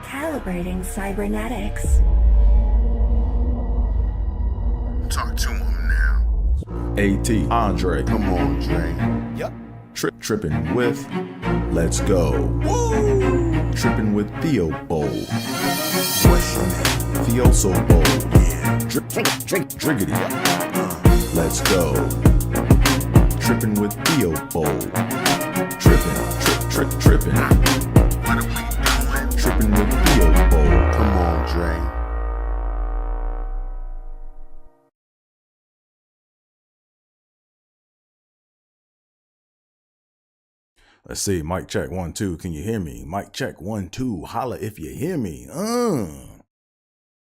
Calibrating cybernetics. Talk to him now. AT, Andre. Come on, Dre. Yep. Trippin with Let's Go. Woo! Trippin with Theobold. What's your name? Theo so bold. Yeah. Driggity. Let's go. Trippin with Theobold. Trippin. What are we doing? Trippin with Theobold. Come on, Dre. Let's see, mic check 1 2. Can you hear me? Mic check 1 2. Holla if you hear me.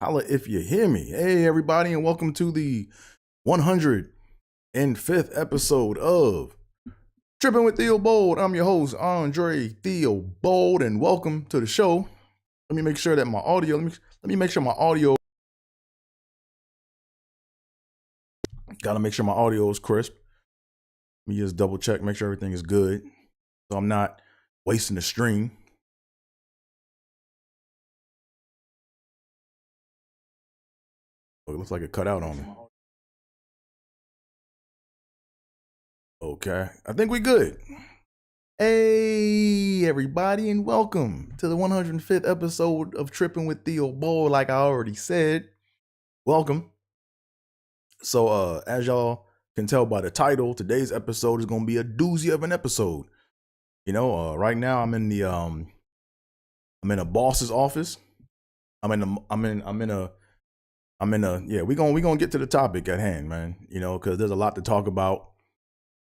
Holla if you hear me. Hey everybody, and welcome to the 105th episode of Trippin with Theobold. I'm your host, Andre Theobold, and welcome to the show. Let me make sure that my audio. Let me make sure my audio. Gotta make sure my audio is crisp. Let me just double check, make sure everything is good, so I'm not wasting the stream. Oh, it looks like it cut out on me. Okay, I think we good. Hey everybody, and welcome to the 105th episode of Trippin with Theobold. Like I already said, welcome. So as y'all can tell by the title, today's episode is gonna be a doozy of an episode. You know, right now I'm in a boss's office. We're gonna get to the topic at hand, man. You know, because there's a lot to talk about.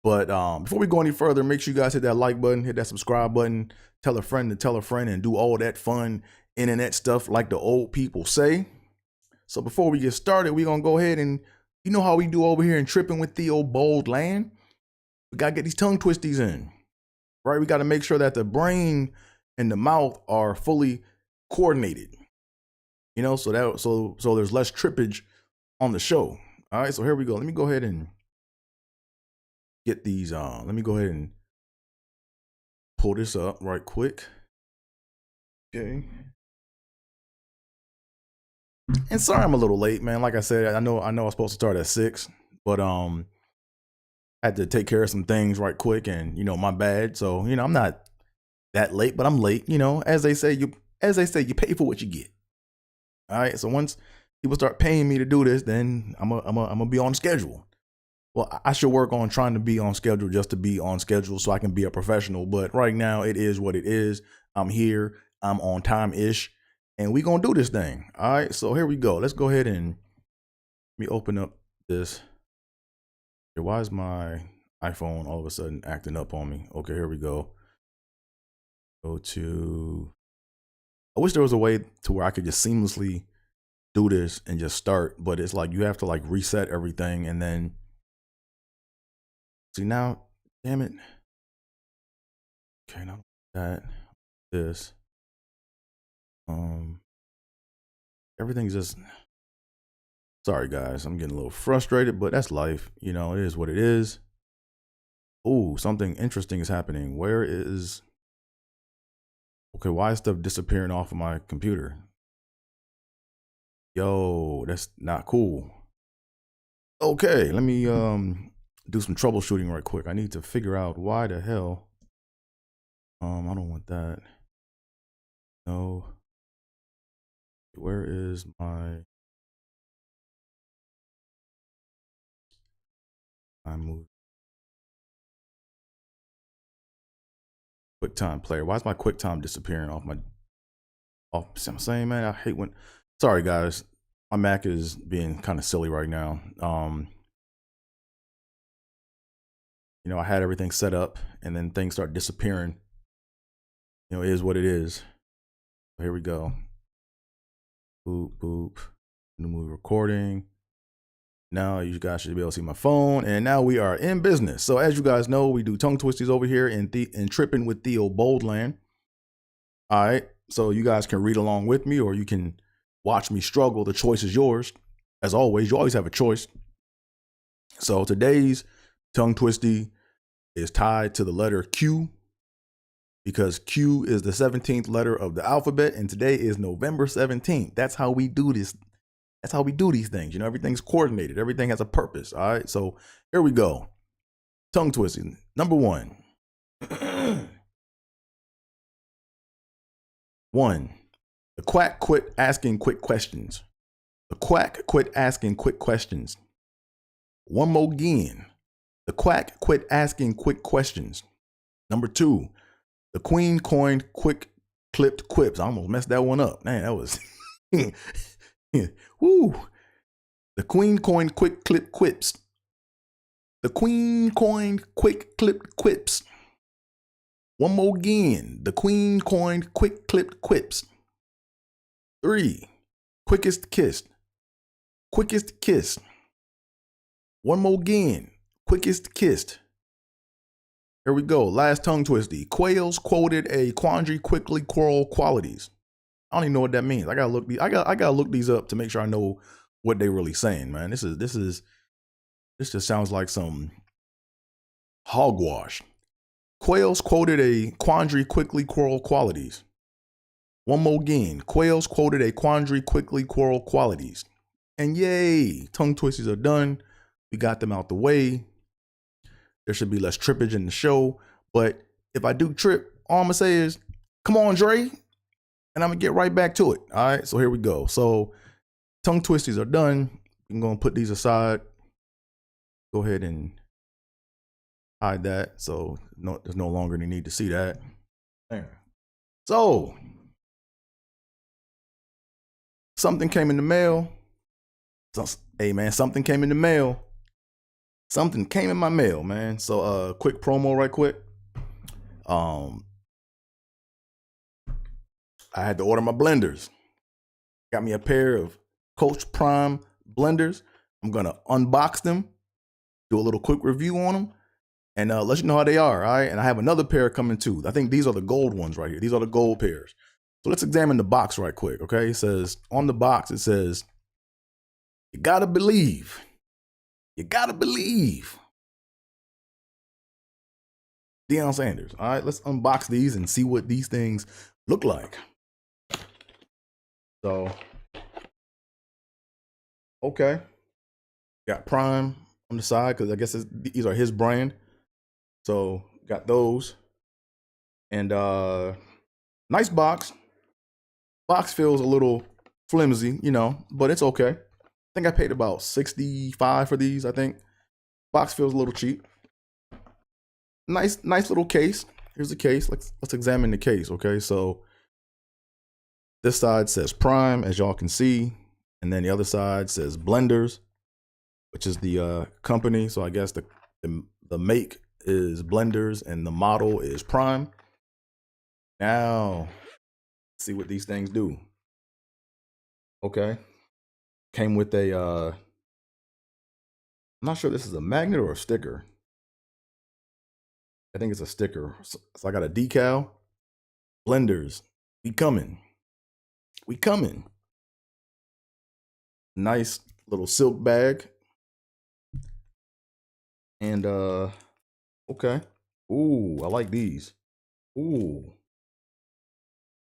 But before we go any further, make sure you guys hit that like button, hit that subscribe button, tell a friend to tell a friend, and do all that fun internet stuff like the old people say. So before we get started, we're gonna go ahead and, you know how we do over here in Trippin with Theobold land. We gotta get these tongue twisties in, right? We gotta make sure that the brain and the mouth are fully coordinated. You know, so there's less trippage on the show. All right, so here we go. Let me go ahead and get these let me go ahead and pull this up right quick. Okay. And sorry I'm a little late, man. Like I said, I know I was supposed to start at 6, but I had to take care of some things right quick, and you know, my bad. So, you know, I'm not that late, but I'm late. You know, as they say, you pay for what you get. All right. So once people start paying me to do this, then I'm gonna be on schedule. Well, I should work on trying to be on schedule just to be on schedule so I can be a professional. But right now it is what it is. I'm here. I'm on time-ish. And we going to do this thing. All right. So here we go. Let's go ahead and let me open up this. Okay, why is my iPhone all of a sudden acting up on me? Okay, here we go. Go to... I wish there was a way to where I could just seamlessly do this and just start. But it's like you have to like reset everything and then... See now, damn it. Okay, not that. This. Everything's just. Sorry, guys. I'm getting a little frustrated, but that's life. You know, it is what it is. Ooh, something interesting is happening. Where is. Okay, why is stuff disappearing off of my computer? Yo, that's not cool. Okay, let me do some troubleshooting right quick. I need to figure out why the hell. I don't want that. No. Where is my move? QuickTime player. Why is my QuickTime disappearing off my I'm saying, man, I hate when sorry guys. My Mac is being kind of silly right now. You know, I had everything set up and then things start disappearing. You know, it is what it is. So here we go. Boop, boop. New movie recording. Now you guys should be able to see my phone. And now we are in business. So as you guys know, we do tongue twisties over here in Trippin with Theobold land. All right. So you guys can read along with me or you can watch me struggle. The choice is yours. As always, you always have a choice. So today's tongue twisty is tied to the letter Q. because Q is the 17th letter of the alphabet, and today is November 17th. That's how we do this. That's how we do these things. You know, everything's coordinated. Everything has a purpose. All right. So here we go. Tongue twisting. Number one. One. The quack quit asking quick questions. The quack quit asking quick questions. One more again. The quack quit asking quick questions. Number two. The queen coined quick clipped quips. I almost messed that one up. Man, that was woo. The queen coined quick clip quips. The queen coined quick clipped quips. One more again. The queen coined quick clipped quips. 3. Quickest kiss. Quickest kiss. One more again. Quickest kissed. Here we go. Last tongue twisty. Quails quoted a quandary quickly quarrel qualities. I don't even know what that means. I gotta look these up to make sure I know what they really saying, man. This just sounds like some hogwash. Quails quoted a quandary quickly quarrel qualities. One more again. Quails quoted a quandary quickly quarrel qualities. And yay, tongue twisties are done. We got them out the way. There should be less trippage in the show. But if I do trip, all I'm gonna say is, come on, Dre. And I'm gonna get right back to it. All right, so here we go. So tongue twisties are done. I'm gonna put these aside. Go ahead and hide that. So there's no longer any need to see that. There. So something came in the mail. So, hey man, something came in the mail. Something came in my mail, man. So quick promo right quick. I had to order my blenders. Got me a pair of Coach Prime blenders. I'm gonna unbox them, do a little quick review on them, and let you know how they are, all right? And I have another pair coming too. I think these are the gold ones right here. These are the gold pairs. So let's examine the box right quick, okay? It says, on the box, it says, you gotta believe. You gotta believe. Deion Sanders. All right, let's unbox these and see what these things look like. So, okay. Got Prime on the side because I guess these are his brand. So, got those. And nice box. Box feels a little flimsy, you know, but it's okay. I think I paid about $65 for these, I think. Box feels a little cheap. Nice little case. Here's the case. Let's examine the case, okay? So this side says Prime, as y'all can see, and then the other side says Blenders, which is the company. So I guess the make is Blenders and the model is Prime. Now, let's see what these things do. Okay. Came with a, I'm not sure if this is a magnet or a sticker. I think it's a sticker. So I got a decal. Blenders, we coming. We coming. Nice little silk bag. And, okay. Ooh, I like these. Ooh.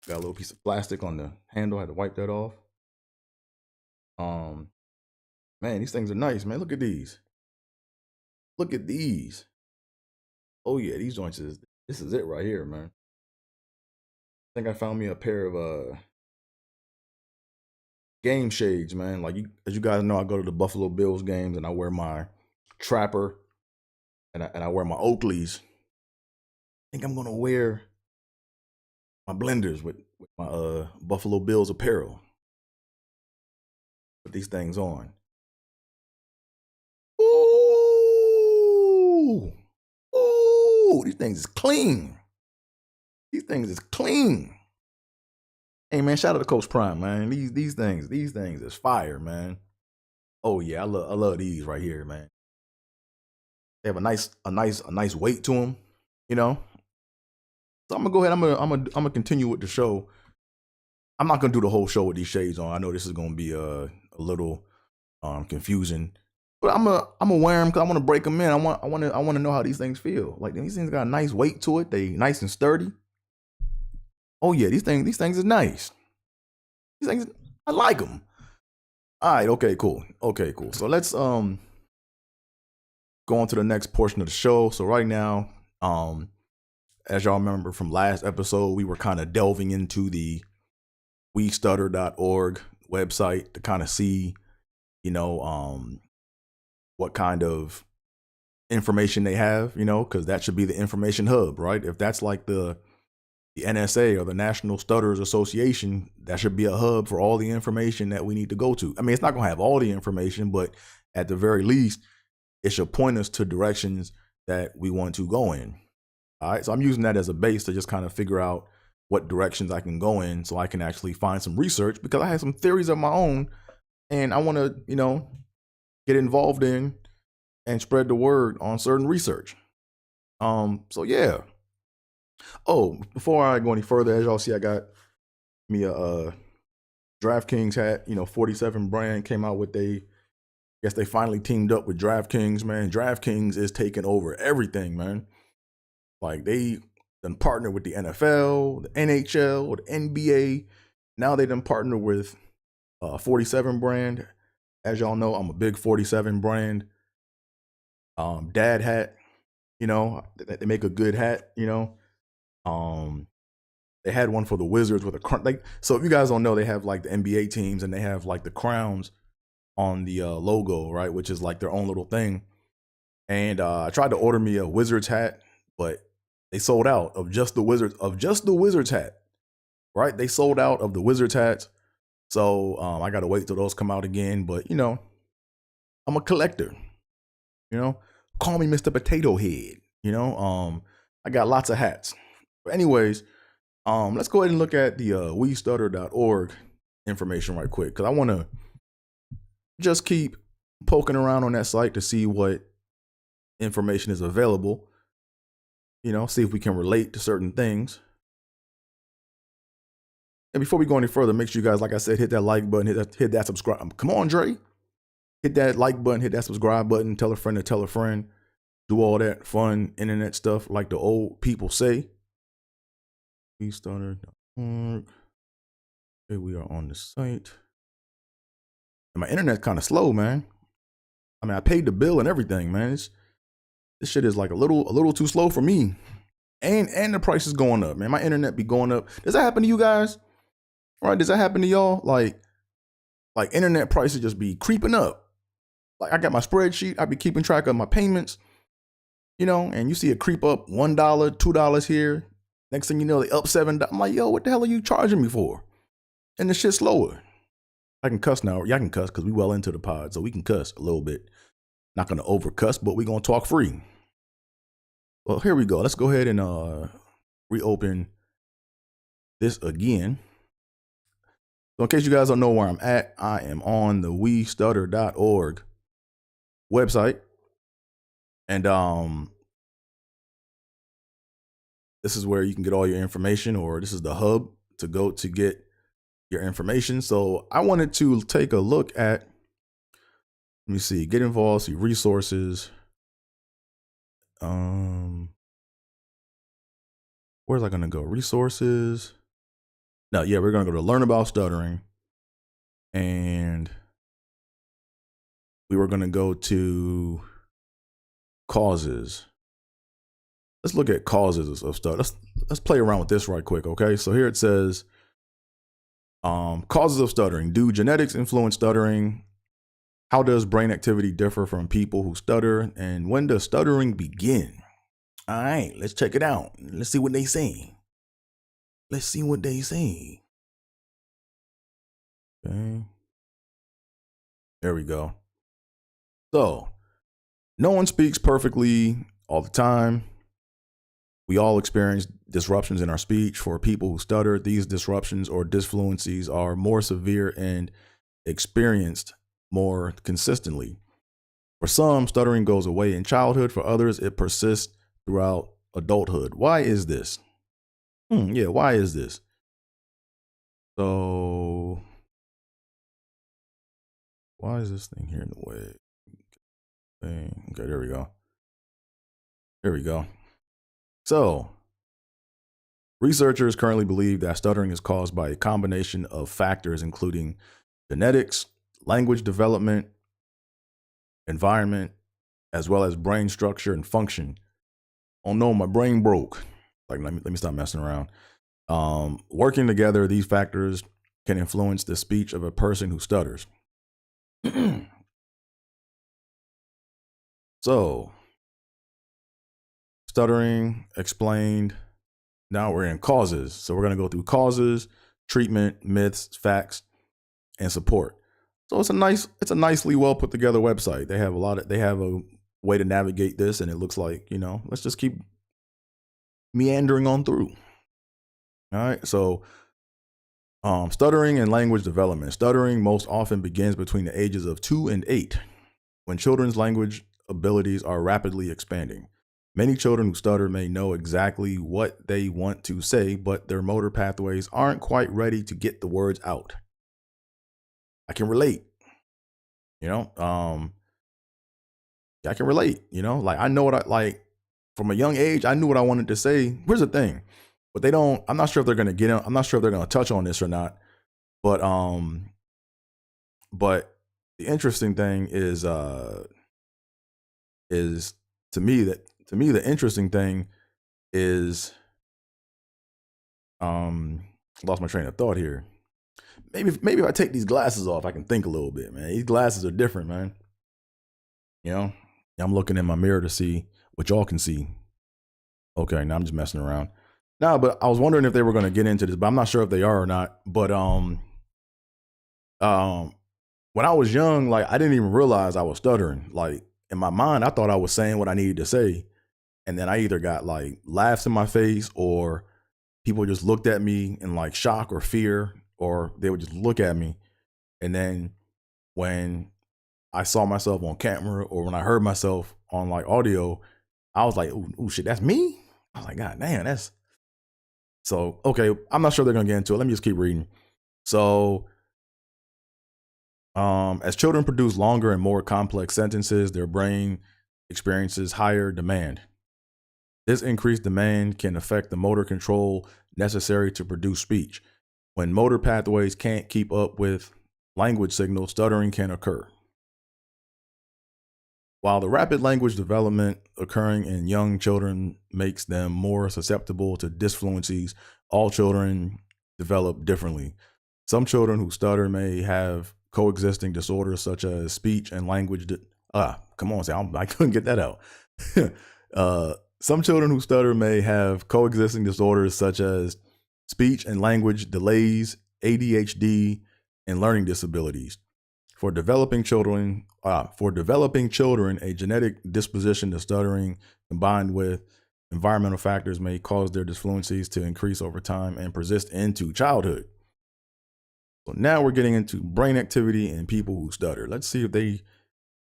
Got a little piece of plastic on the handle. I had to wipe that off. Man, these things are nice, man. Look at these. Look at these. Oh yeah, these joints this is it right here, man. I think I found me a pair of game shades, man. Like as you guys know, I go to the Buffalo Bills games and I wear my Trapper and I wear my Oakleys. I think I'm gonna wear my Blenders with my Buffalo Bills apparel. Put these things on. Ooh, ooh, these things is clean. These things is clean. Hey man, shout out to Coach Prime, man. These things is fire, man. Oh yeah, I love these right here, man. They have a nice weight to them, you know. So I'm gonna go ahead. I'm gonna continue with the show. I'm not gonna do the whole show with these shades on. I know this is gonna be a little confusing, but I'm gonna wear them because I want to break them in. I want to know how these things feel. Like these things got a nice weight to it. They nice and sturdy. Oh yeah, these things are nice. These things, I like them. All right, okay, cool. Okay, cool. So let's go on to the next portion of the show. So right now, as y'all remember from last episode, we were kind of delving into the westutter.org website to kind of see, you know, what kind of information they have, you know, because that should be the information hub, right? If that's like the NSA or the National Stutters Association, that should be a hub for all the information that we need to go to. I mean, it's not going to have all the information, but at the very least, it should point us to directions that we want to go in. All right. So I'm using that as a base to just kind of figure out what directions I can go in so I can actually find some research, because I have some theories of my own and I want to, you know, get involved in and spread the word on certain research. So yeah. Oh, before I go any further, as y'all see, I got me a DraftKings hat. You know, 47 brand came out with guess they finally teamed up with DraftKings, man. DraftKings is taking over everything, man. Like they done partnered with the NFL, the NHL, the NBA. Now they done partnered with 47 brand. As y'all know, I'm a big 47 brand dad hat. You know, they make a good hat, you know. They had one for the Wizards with a crown. Like, so if you guys don't know, they have like the NBA teams and they have like the crowns on the logo, right? Which is like their own little thing. And I tried to order me a Wizards hat, but they sold out of just the Wizards hat, right? They sold out of the Wizards hats. So I got to wait till those come out again. But, you know, I'm a collector, you know, call me Mr. Potato Head, you know, I got lots of hats. But anyways, let's go ahead and look at the westutter.org information right quick, because I want to just keep poking around on that site to see what information is available, you know, see if we can relate to certain things. And before we go any further, make sure you guys, like I said, hit that like button, hit that subscribe. Come on, Dre. Hit that like button, hit that subscribe button, tell a friend to tell a friend. Do all that fun internet stuff like the old people say. westutter.org. Okay, we are on the site. And my internet's kind of slow, man. I mean, I paid the bill and everything, man. This shit is like a little too slow for me. And the price is going up, man. My internet be going up. Does that happen to you guys? Right? Does that happen to y'all? Like internet prices just be creeping up. Like I got my spreadsheet. I be keeping track of my payments, you know, and you see it creep up $1, $2 here. Next thing you know, they up $7. I'm like, yo, what the hell are you charging me for? And the shit's slower. I can cuss now. Yeah, I can cuss because we well into the pod, so we can cuss a little bit. Not gonna over cuss, but we gonna talk free. Well, here we go. Let's go ahead and reopen this again. So in case you guys don't know where I'm at, I am on the westutter.org website. And this is where you can get all your information, or this is the hub to go to get your information. So I wanted to take a look at, let me see, get involved, see resources. Where's I gonna go? Resources. No, yeah, we're gonna go to learn about stuttering. And we were gonna go to causes. Let's look at causes of stutter. Let's play around with this right quick, okay? So here it says, causes of stuttering. Do genetics influence stuttering? How does brain activity differ from people who stutter? And when does stuttering begin? All right, let's check it out. Let's see what they say. Let's see what they say. Okay. There we go. So, no one speaks perfectly all the time. We all experience disruptions in our speech. For people who stutter, these disruptions or disfluencies are more severe and experienced more consistently. For some, stuttering goes away in childhood. For others, it persists throughout adulthood. Why is this? Yeah, why is this? So, why is this thing here in the way? Okay, there we go. There we go. So, Researchers currently believe that stuttering is caused by a combination of factors, including genetics, language development, environment, as well as brain structure and function. Oh no, my brain broke. Like, let me stop messing around. Working together, these factors can influence the speech of a person who stutters. So, stuttering explained. Now we're in causes. So we're going to go through causes, treatment, myths, facts, and support. So it's a nicely well put together website. They have a way to navigate this, and it looks like, let's just keep meandering on through. All right. So stuttering and language development. Stuttering most often begins between the ages of 2 and 8, when children's language abilities are rapidly expanding. Many children who stutter may know exactly what they want to say, but their motor pathways aren't quite ready to get the words out. I can relate, I can relate, like I know from a young age, I knew what I wanted to say. Here's the thing, but I'm not sure if they're going to get in. I'm not sure if they're going to touch on this or not, but the interesting thing is to me, the interesting thing is, lost my train of thought here. Maybe if I take these glasses off, I can think a little bit, man. These glasses are different, man. I'm looking in my mirror to see what y'all can see. Okay, now I'm just messing around. No, but I was wondering if they were going to get into this, but I'm not sure if they are or not. But when I was young, like I didn't even realize I was stuttering. Like in my mind, I thought I was saying what I needed to say. And then I either got like laughs in my face, or people just looked at me in like shock or fear, or they would just look at me. And then when I saw myself on camera, or when I heard myself on like audio, I was like, ooh, shit, that's me? I was like, God damn, that's... So, okay, I'm not sure they're going to get into it. Let me just keep reading. So, as children produce longer and more complex sentences, their brain experiences higher demand. This increased demand can affect the motor control necessary to produce speech. When motor pathways can't keep up with language signals, stuttering can occur. While the rapid language development occurring in young children makes them more susceptible to disfluencies, all children develop differently. Some children who stutter may have coexisting disorders such as speech and language. I couldn't get that out. Some children who stutter may have coexisting disorders such as speech and language delays, ADHD, and learning disabilities. For developing children, a genetic disposition to stuttering combined with environmental factors may cause their disfluencies to increase over time and persist into childhood. So now we're getting into brain activity in people who stutter. Let's see if they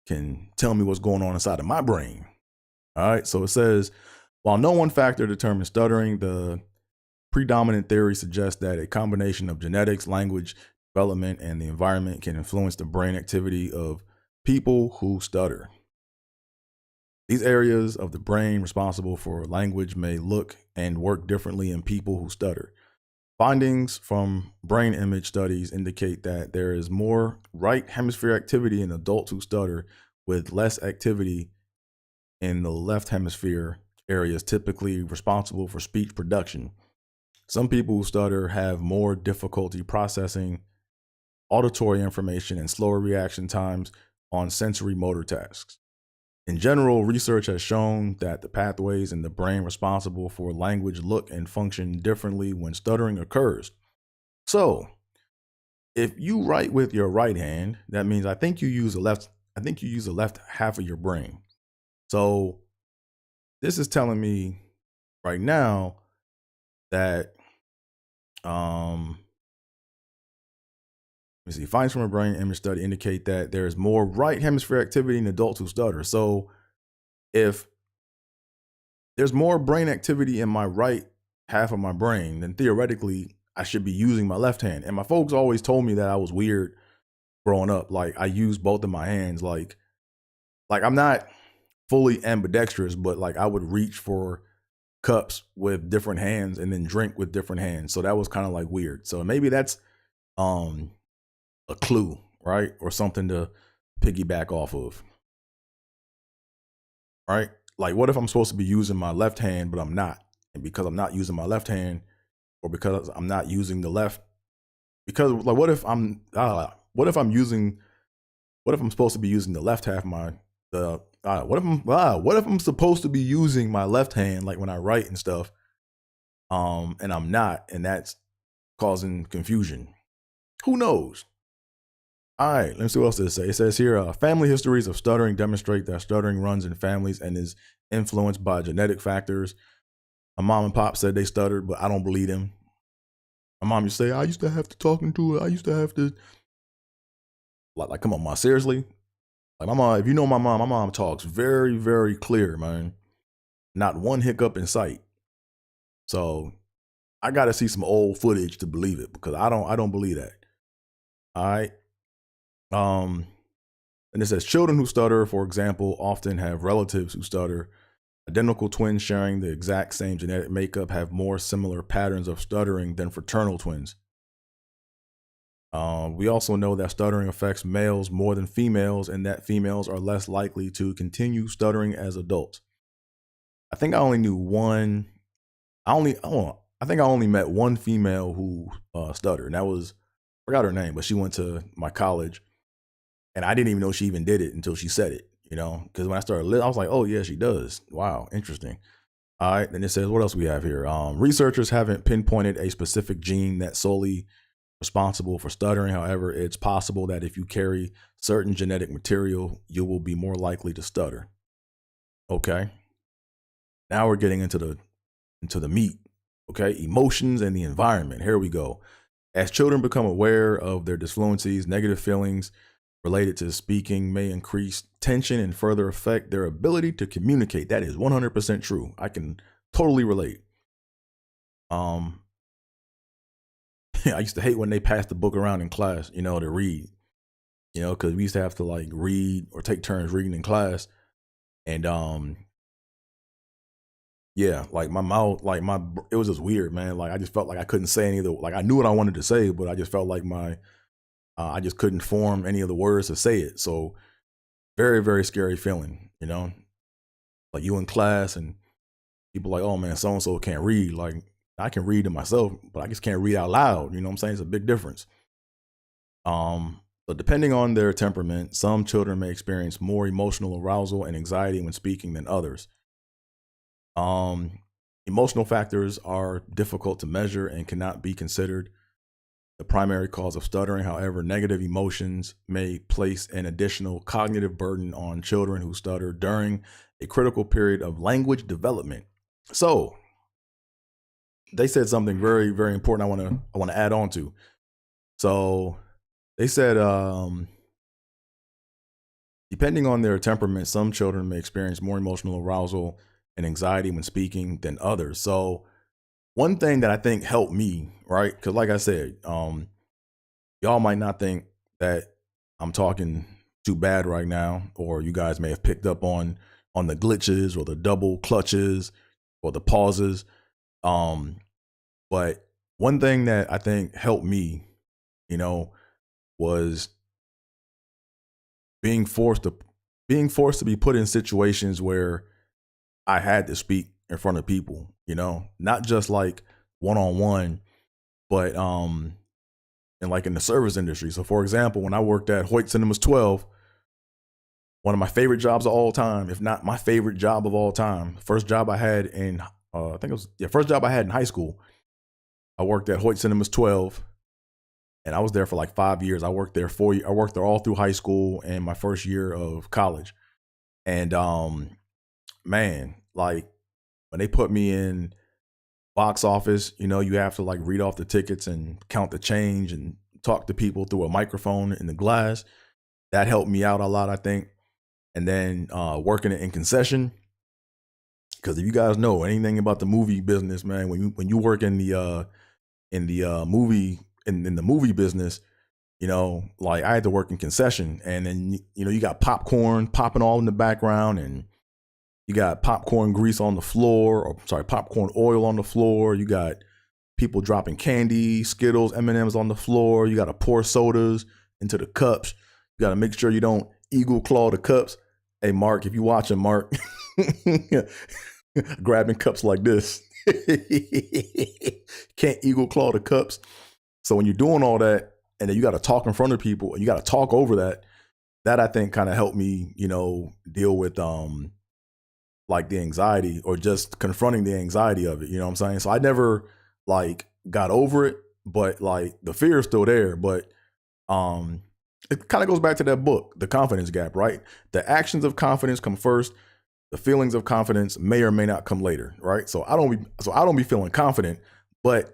can tell me what's going on inside of my brain. All right, so it says, while no one factor determines stuttering, the predominant theory suggests that a combination of genetics, language development, and the environment can influence the brain activity of people who stutter. These areas of the brain responsible for language may look and work differently in people who stutter. Findings from brain image studies indicate that there is more right hemisphere activity in adults who stutter, with less activity in the left hemisphere areas typically responsible for speech production. Some people who stutter have more difficulty processing auditory information and slower reaction times on sensory motor tasks. In general, research has shown that the pathways in the brain responsible for language look and function differently when stuttering occurs. So, if you write with your right hand, that means I think you use the left half of your brain. So, this is telling me right now that findings from a brain image study indicate that there's more right hemisphere activity in adults who stutter. So if there's more brain activity in my right half of my brain, then theoretically I should be using my left hand. And my folks always told me that I was weird growing up. Like I use both of my hands. Like I'm not fully ambidextrous, but like I would reach for cups with different hands and then drink with different hands. So that was kind of like weird. So maybe that's a clue, right? Or something to piggyback off of, right? Like, what if I'm supposed to be using my left hand, but I'm not? And because I'm not using my left hand, or because I'm not using the left, because like, what if I'm supposed to be using the left half of what if I'm supposed to be using my left hand, like when I write and stuff, and I'm not, and that's causing confusion? Who knows? All right, let me see what else it says. It says here, family histories of stuttering demonstrate that stuttering runs in families and is influenced by genetic factors. My mom and pop said they stuttered, but I don't believe them. My mom used to say, I used to have to talk into it. I used to have to, like, come on, mom, seriously? Like, my mom, if you know my mom talks very, very clear, man. Not one hiccup in sight. So I got to see some old footage to believe it, because I don't believe that. All right. And it says children who stutter, for example, often have relatives who stutter. Identical twins sharing the exact same genetic makeup have more similar patterns of stuttering than fraternal twins. We also know that stuttering affects males more than females, and that females are less likely to continue stuttering as adults. I think I only knew one. I think I only met one female who stuttered, and that was, I forgot her name, but she went to my college, and I didn't even know she even did it until she said it. You know, because when I started, I was like, oh yeah, she does. Wow, interesting. All right, then it says, what else we have here? Researchers haven't pinpointed a specific gene that's solely responsible for stuttering. However, it's possible that if you carry certain genetic material, you will be more likely to stutter. Okay. Now we're getting into the meat. Okay, emotions and the environment. Here we go. As children become aware of their disfluencies, negative feelings related to speaking may increase tension and further affect their ability to communicate. That is 100% true. I can totally relate. I used to hate when they passed the book around in class, you know, to read, you know, because we used to have to like read or take turns reading in class. And yeah, like my mouth, like it was just weird, man. Like I just felt like I couldn't say any of the, like I knew what I wanted to say, but I just felt like I just couldn't form any of the words to say it. So very, very scary feeling, you know, like you in class and people like, oh man, so-and-so can't read. Like I can read to myself, but I just can't read out loud. You know what I'm saying? It's a big difference. But depending on their temperament, some children may experience more emotional arousal and anxiety when speaking than others. Emotional factors are difficult to measure and cannot be considered the primary cause of stuttering. However, negative emotions may place an additional cognitive burden on children who stutter during a critical period of language development. So they said something very, very important I want to add on to. So they said, depending on their temperament, some children may experience more emotional arousal and anxiety when speaking than others. So one thing that I think helped me, right? Because like I said, y'all might not think that I'm talking too bad right now, or you guys may have picked up on the glitches or the double clutches or the pauses. But one thing that I think helped me, you know, was being forced to be put in situations where I had to speak in front of people, you know, not just like one-on-one, but and like in the service industry. So for example, when I worked at Hoyt Cinemas 12, one of my favorite jobs of all time, if not my favorite job of all time, first job I had in first job I had in high school. I worked at Hoyt Cinemas 12, and I was there for like 5 years. I worked there I worked there all through high school and my first year of college. And man, like when they put me in box office, you know, you have to like read off the tickets and count the change and talk to people through a microphone in the glass. That helped me out a lot, I think. And then working in concession, because if you guys know anything about the movie business, man, when you work in the movie business, you know, like I had to work in concession, and then you know you got popcorn popping all in the background, and You got popcorn grease on the floor, or sorry, popcorn oil on the floor. You got people dropping candy, Skittles, M&Ms on the floor. You got to pour sodas into the cups. You got to make sure you don't eagle claw the cups. Hey, Mark, if you watching, Mark, grabbing cups like this. Can't eagle claw the cups. So when you're doing all that, and then you got to talk in front of people, and you got to talk over that, that I think kind of helped me, deal with like the anxiety, or just confronting the anxiety of it. You know what I'm saying? So I never like got over it, but like the fear is still there. But it kind of goes back to that book, The Confidence Gap, right? The actions of confidence come first. The feelings of confidence may or may not come later, right? So I don't be feeling confident, but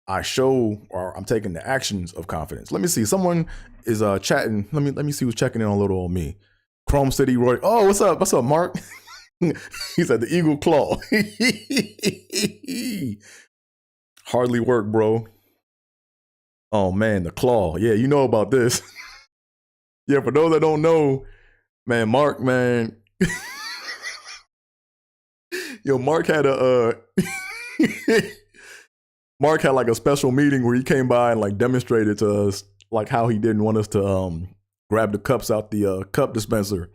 I show, or I'm taking the actions of confidence. Let me see. Someone is chatting. Let me see who's checking in on little old me. Chrome City Roy. Oh, what's up? What's up, Mark? He said the eagle claw. Hardly work, bro. Oh man, the claw. Yeah, you know about this. Yeah, for those that don't know, man, Mark, man. Yo, Mark had Mark had like a special meeting where he came by and like demonstrated to us like how he didn't want us to grab the cups out the cup dispenser.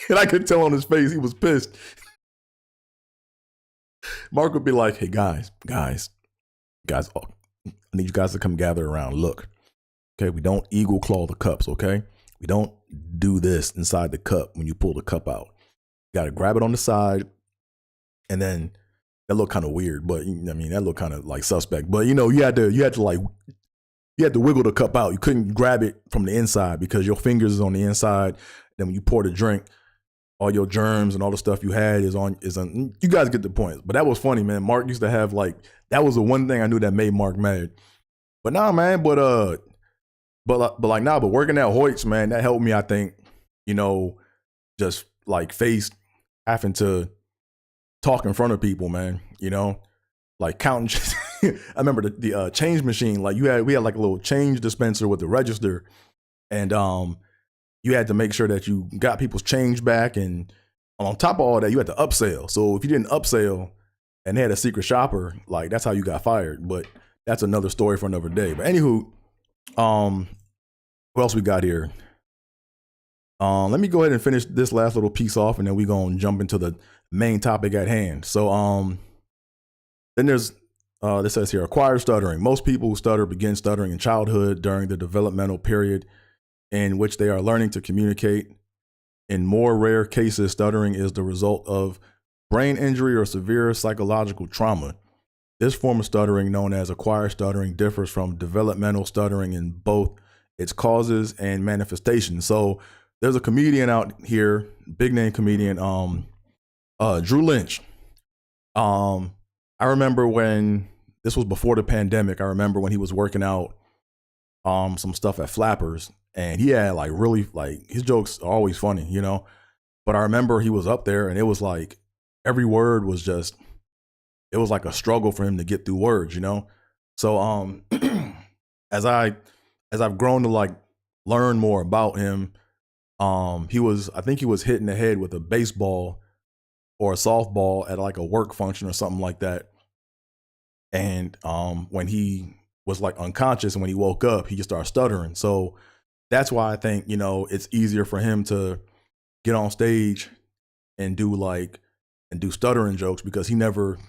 And I could tell on his face he was pissed. Mark would be like, "Hey guys, I need you guys to come gather around. Look, okay, we don't eagle claw the cups, okay? We don't do this inside the cup when you pull the cup out. You got to grab it on the side, and then that looked kind of weird, but I mean that looked kind of like suspect. But you had to wiggle the cup out. You couldn't grab it from the inside because your fingers is on the inside. Then when you pour the drink, all your germs and all the stuff you had is on. You guys get the point. But that was funny, man. Mark used to have like, that was the one thing I knew that made Mark mad. But nah, man. But working at Hoyts, man, that helped me. I think, just like face having to talk in front of people, man. Like counting. I remember the change machine. Like we had like a little change dispenser with the register, and you had to make sure that you got people's change back, and on top of all that, you had to upsell. So if you didn't upsell and they had a secret shopper, like that's how you got fired. But that's another story for another day. But anywho, what else we got here? Let me go ahead and finish this last little piece off, and then we're gonna jump into the main topic at hand. So then there's this says here, acquired stuttering. Most people who stutter begin stuttering in childhood during the developmental period in which they are learning to communicate. In more rare cases, stuttering is the result of brain injury or severe psychological trauma. This form of stuttering, known as acquired stuttering, differs from developmental stuttering in both its causes and manifestations. So there's a comedian out here, big name comedian, Drew Lynch. I remember when this was before the pandemic. I remember when he was working out some stuff at Flappers, and he had like really, like, his jokes are always funny, But I remember he was up there, and it was like every word was just, it was like a struggle for him to get through words, So as I've grown to like learn more about him, I think he was hitting the head with a baseball or a softball at like a work function or something like that. And when he was like unconscious, and when he woke up, he just started stuttering. So that's why I think, it's easier for him to get on stage and do stuttering jokes, because he never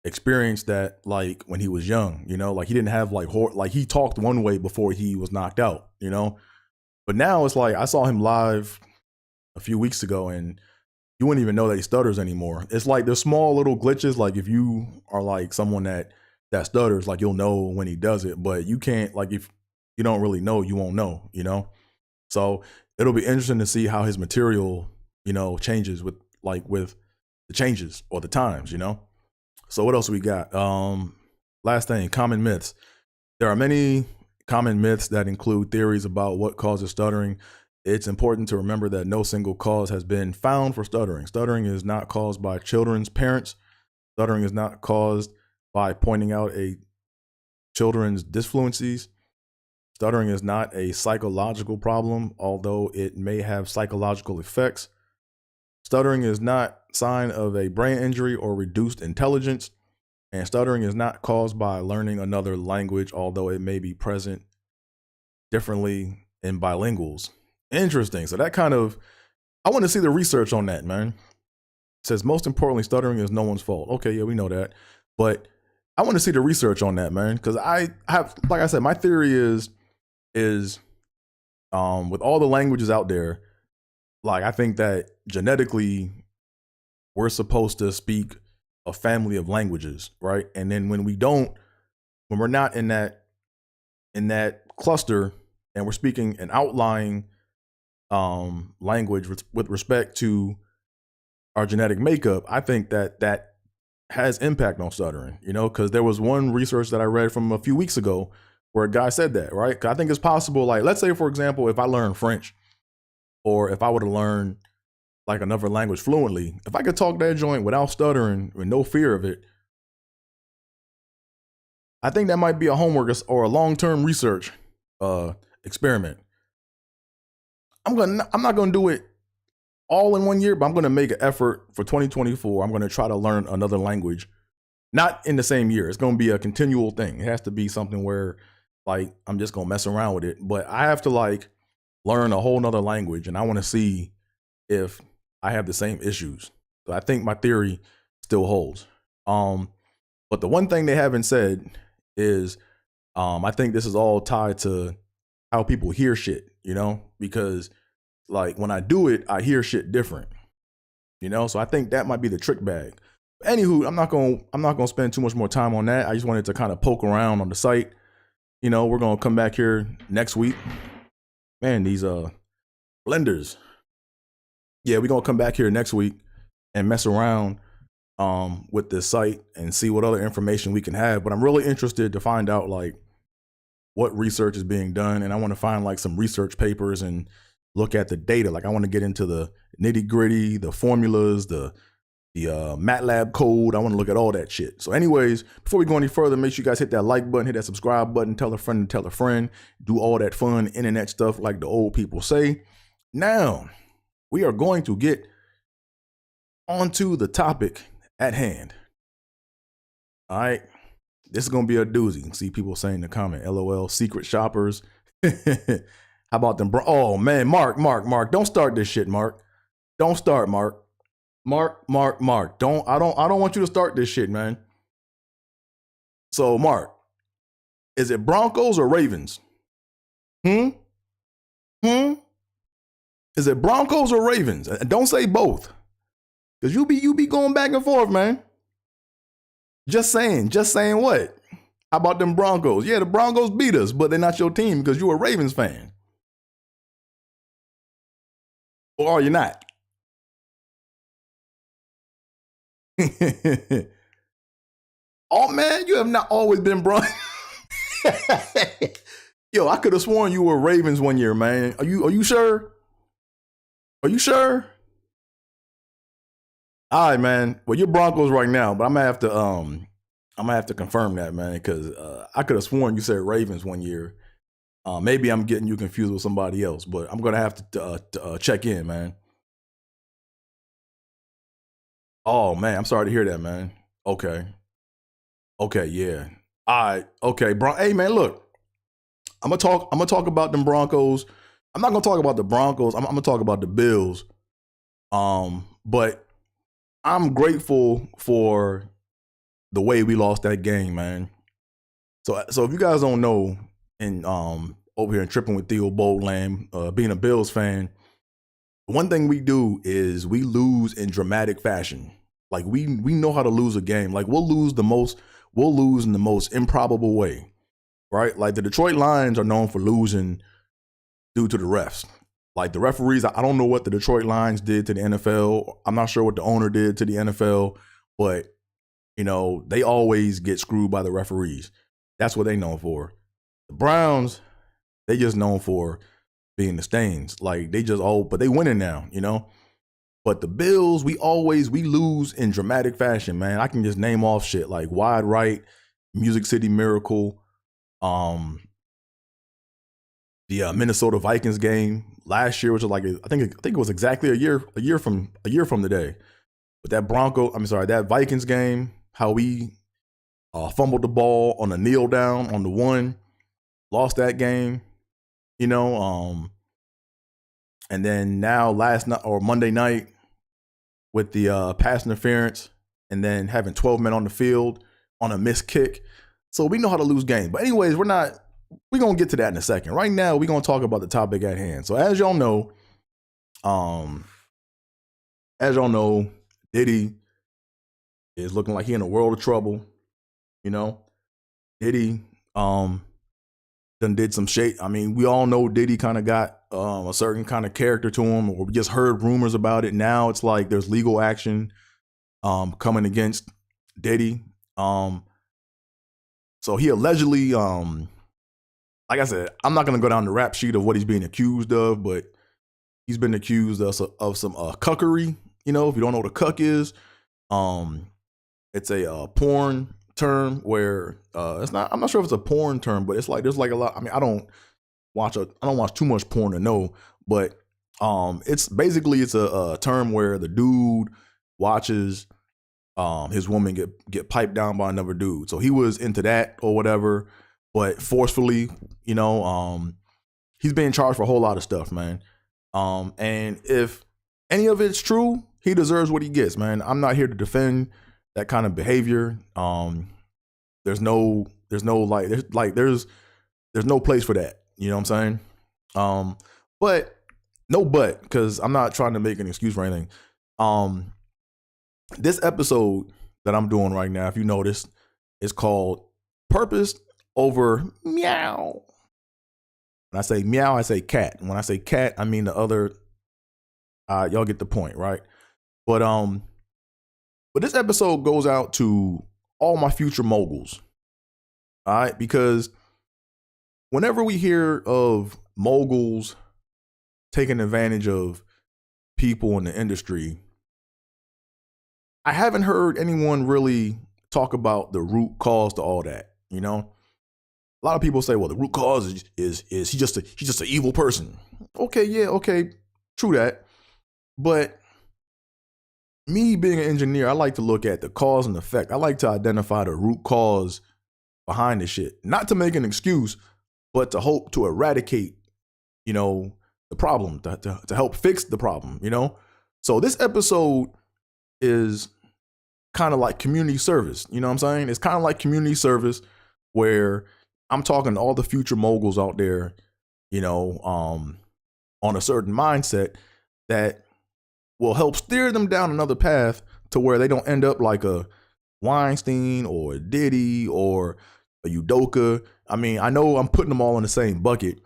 experienced that like when he was young, like he didn't have like he talked one way before he was knocked out, But now it's like, I saw him live a few weeks ago, and you wouldn't even know that he stutters anymore. It's like there's small little glitches. Like if you are like someone that stutters, like you'll know when he does it, but you can't, like if you don't really know, you won't know, So it'll be interesting to see how his material, changes with the changes or the times, So what else we got? Last thing, common myths. There are many common myths that include theories about what causes stuttering. It's important to remember that no single cause has been found for stuttering. Stuttering is not caused by children's parents. Stuttering is not caused by pointing out a children's disfluencies. Stuttering is not a psychological problem, although it may have psychological effects. Stuttering is not sign of a brain injury or reduced intelligence, and stuttering is not caused by learning another language, although it may be present differently in bilinguals. Interesting. So that kind of, I want to see the research on that, man. It says most importantly, stuttering is no one's fault. Okay, yeah, we know that, but I want to see the research on that, man, because I have, like I said, my theory is with all the languages out there, like I think that genetically we're supposed to speak a family of languages, right? And then when we're not in that cluster and we're speaking an outlying language with respect to our genetic makeup, I think that has impact on stuttering, because there was one research that I read from a few weeks ago where a guy said that, right? 'Cause I think it's possible, like, let's say, for example, if I learn French or if I were to learn like another language fluently, if I could talk that joint without stuttering, with no fear of it, I think that might be a homework or a long-term research experiment. I'm not gonna do it all in 1 year, but I'm gonna make an effort for 2024. I'm gonna try to learn another language, not in the same year. It's gonna be a continual thing. It has to be something where, like, I'm just gonna mess around with it. But I have to like learn a whole nother language, and I want to see if I have the same issues. So I think my theory still holds. But the one thing they haven't said is, I think this is all tied to how people hear shit, because like when I do it, I hear shit different, So I think that might be the trick bag. Anywho, I'm not gonna spend too much more time on that. I just wanted to kind of poke around on the site. We're gonna come back here next week. Man, these blenders. Yeah, we're gonna come back here next week and mess around with this site and see what other information we can have. But I'm really interested to find out like what research is being done, and I want to find like some research papers and look at the data. Like I want to get into the nitty gritty, the formulas, the MATLAB code. I want to look at all that shit. So anyways, before we go any further, make sure you guys hit that like button, hit that subscribe button, tell a friend to tell a friend, do all that fun internet stuff like the old people say. Now, we are going to get onto the topic at hand. All right. This is going to be a doozy. See people saying in the comment, LOL, secret shoppers. How about them? Oh, man, Mark. Don't start this shit, Mark. Don't start, Mark. Mark. I don't want you to start this shit, man. So, Mark, is it Broncos or Ravens? Is it Broncos or Ravens? And don't say both. Because you be going back and forth, man. Just saying what? How about them Broncos? Yeah, the Broncos beat us, but they're not your team because you're a Ravens fan. Or are you not? Oh man, you have not always been Broncos. Yo, I could have sworn you were Ravens 1 year, man. Are you sure? Are you sure? All right, man. Well, you're Broncos right now, but I'm gonna have to confirm that, man, because I could have sworn you said Ravens 1 year. Maybe I'm getting you confused with somebody else, but I'm gonna have to check in, man. Oh man, I'm sorry to hear that, man. Okay, yeah. All right, okay, Hey, man, look, I'm gonna talk about them Broncos. I'm not gonna talk about the Broncos. I'm gonna talk about the Bills. But I'm grateful for the way we lost that game, man. So if you guys don't know, and over here in Trippin with Theobold land, being a Bills fan, one thing we do is we lose in dramatic fashion. Like we know how to lose a game. Like we'll lose in the most improbable way, right? Like the Detroit Lions are known for losing due to the refs. Like the referees, I don't know what the Detroit Lions did to the NFL. I'm not sure what the owner did to the NFL, but they always get screwed by the referees. That's what they known for. The Browns, they just known for being the stains. Like but they winning now, But the Bills, we lose in dramatic fashion, man. I can just name off shit like Wide Right, Music City Miracle, the Minnesota Vikings game last year, which was like I think it was exactly a year from today. But that Vikings game, how we fumbled the ball on a kneel down on the one, lost that game, you know. And then now last night or Monday night with the pass interference, and then having 12 men on the field on a missed kick. So we know how to lose games. But anyways, we're going to get to that in a second. Right now, we're going to talk about the topic at hand. So as y'all know, Diddy is looking like he in a world of trouble. You know, Diddy done did some shit. I mean, we all know Diddy kind of got a certain kind of character to him, or we just heard rumors about it. Now it's like there's legal action coming against Diddy. So he allegedly, like I said, I'm not gonna go down the rap sheet of what he's being accused of, but he's been accused of some cuckery. You know, if you don't know what a cuck is, it's a porn term where it's not. I'm not sure if it's a porn term, but it's like there's like a lot. I mean, I don't watch too much porn to know, but it's basically a term where the dude watches his woman get piped down by another dude. So he was into that or whatever, but forcefully, you know, he's being charged for a whole lot of stuff, man. And if any of it's true, he deserves what he gets, man. I'm not here to defend that kind of behavior. There's no place for that. You know what I'm saying? But because I'm not trying to make an excuse for anything. This episode that I'm doing right now, if you notice, is called Purpose Over Meow. When I say meow, I say cat. And when I say cat, I mean the other. Y'all get the point, right? But this episode goes out to all my future moguls. All right, because whenever we hear of moguls taking advantage of people in the industry, I haven't heard anyone really talk about the root cause to all that. You know, a lot of people say, "Well, the root cause is he's just an evil person." Okay, yeah, okay, true that. But me being an engineer, I like to look at the cause and effect. I like to identify the root cause behind the shit, not to make an excuse, but to hope to eradicate, you know, the problem, to help fix the problem. You know, so this episode is kind of like community service. You know what I'm saying? It's kind of like community service where I'm talking to all the future moguls out there, you know, on a certain mindset that will help steer them down another path to where they don't end up like a Weinstein or a Diddy or a Udoka. I mean, I know I'm putting them all in the same bucket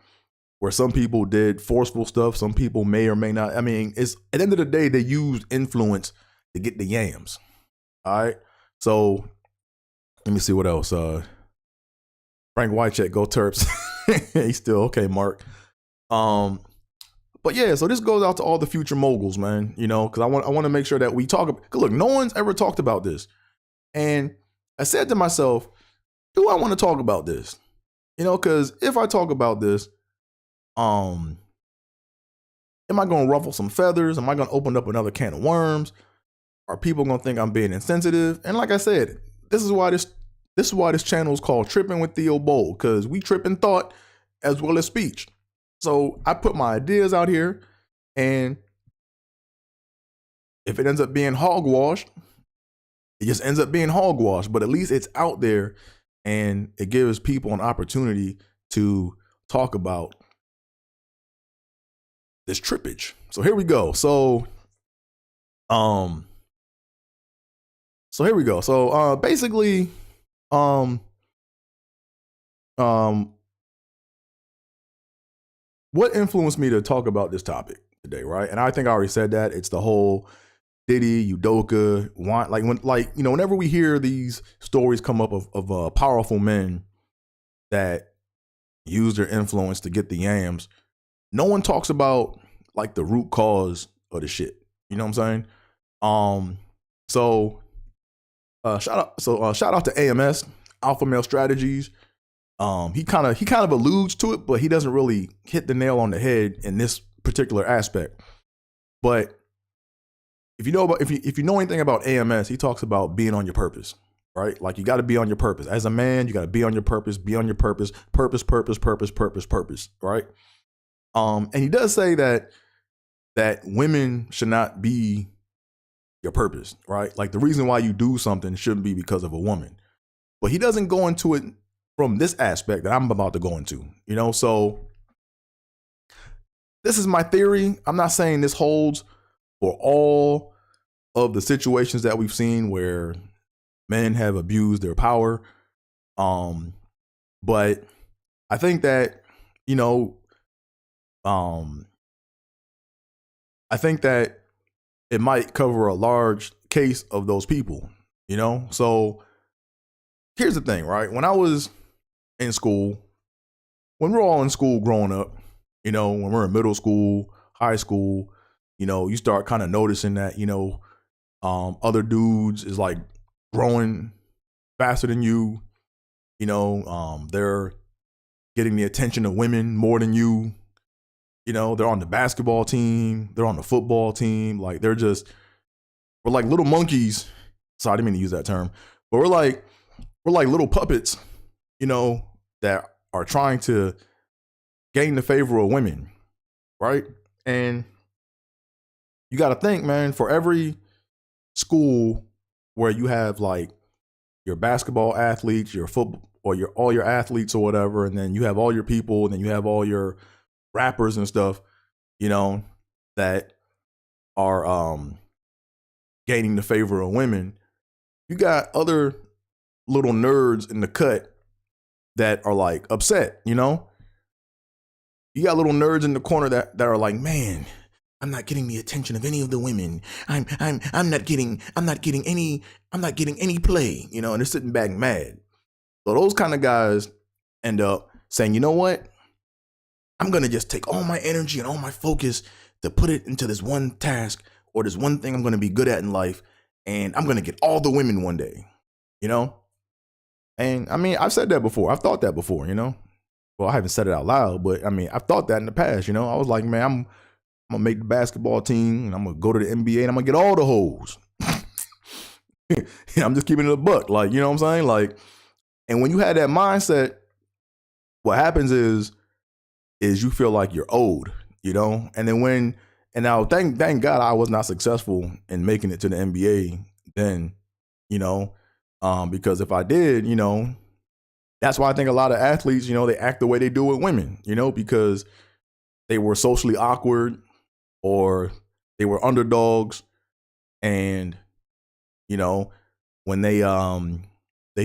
where some people did forceful stuff. Some people may or may not. I mean, it's at the end of the day, they used influence to get the yams. All right. So let me see what else. Frank Wycheck, go Terps. He's still okay, Mark. But yeah, so this goes out to all the future moguls, man. You know, because I want to make sure that we talk about. Look, no one's ever talked about this, and I said to myself, do I want to talk about this? You know, because if I talk about this, am I going to ruffle some feathers? Am I going to open up another can of worms? Are people going to think I'm being insensitive? And like I said, this is why this channel is called Trippin with Theobold, because we trip in thought as well as speech. So I put my ideas out here, and if it ends up being hogwash, it just ends up being hogwash. But at least it's out there, and it gives people an opportunity to talk about this trippage. So here we go. So here we go. So basically, what influenced me to talk about this topic today, right? And I think I already said that. It's the whole Diddy, Udoka, whenever we hear these stories come up of powerful men that use their influence to get the yams, no one talks about like the root cause of the shit. You know what I'm saying? So shout out to AMS, Alpha Male Strategies. He kind of alludes to it, but he doesn't really hit the nail on the head in this particular aspect. But if you know anything about AMS, he talks about being on your purpose, right? Like you got to be on your purpose. As a man, you got to be on your purpose, purpose, right? And he does say that women should not be your purpose, right? Like the reason why you do something shouldn't be because of a woman. But he doesn't go into it from this aspect that I'm about to go into, So this is my theory. I'm not saying this holds for all of the situations that we've seen where men have abused their power. But I think that, I think that it might cover a large case of those people, So here's the thing, right? When I was in school, when we're all in school growing up, when we're in middle school, high school, you start kind of noticing that, other dudes is like growing faster than you, they're getting the attention of women more than you, they're on the basketball team, they're on the football team, like we're like little monkeys. Sorry, I didn't mean to use that term, but we're like little puppets, that are trying to gain the favor of women, right? And you got to think, man, for every school where you have like your basketball athletes, your football, or all your athletes or whatever, and then you have all your people, and then you have all your rappers and stuff, that are gaining the favor of women. You got other little nerds in the cut that are like upset, You got little nerds in the corner that are like, man, I'm not getting the attention of any of the women. I'm not getting any play, and they're sitting back mad. So those kind of guys end up saying, you know what? I'm gonna just take all my energy and all my focus to put it into this one task or this one thing I'm gonna be good at in life, and I'm gonna get all the women one day, And I mean, I've said that before. I've thought that before, Well, I haven't said it out loud, but I mean, I've thought that in the past, I was like, man, I'm gonna make the basketball team and I'm gonna go to the NBA and I'm gonna get all the hoes. I'm just keeping it a buck. Like, you know what I'm saying? Like, and when you had that mindset, what happens is you feel like you're owed, And then and now thank God I was not successful in making it to the NBA then, because if I did, that's why I think a lot of athletes, they act the way they do with women, because they were socially awkward or they were underdogs. And, when they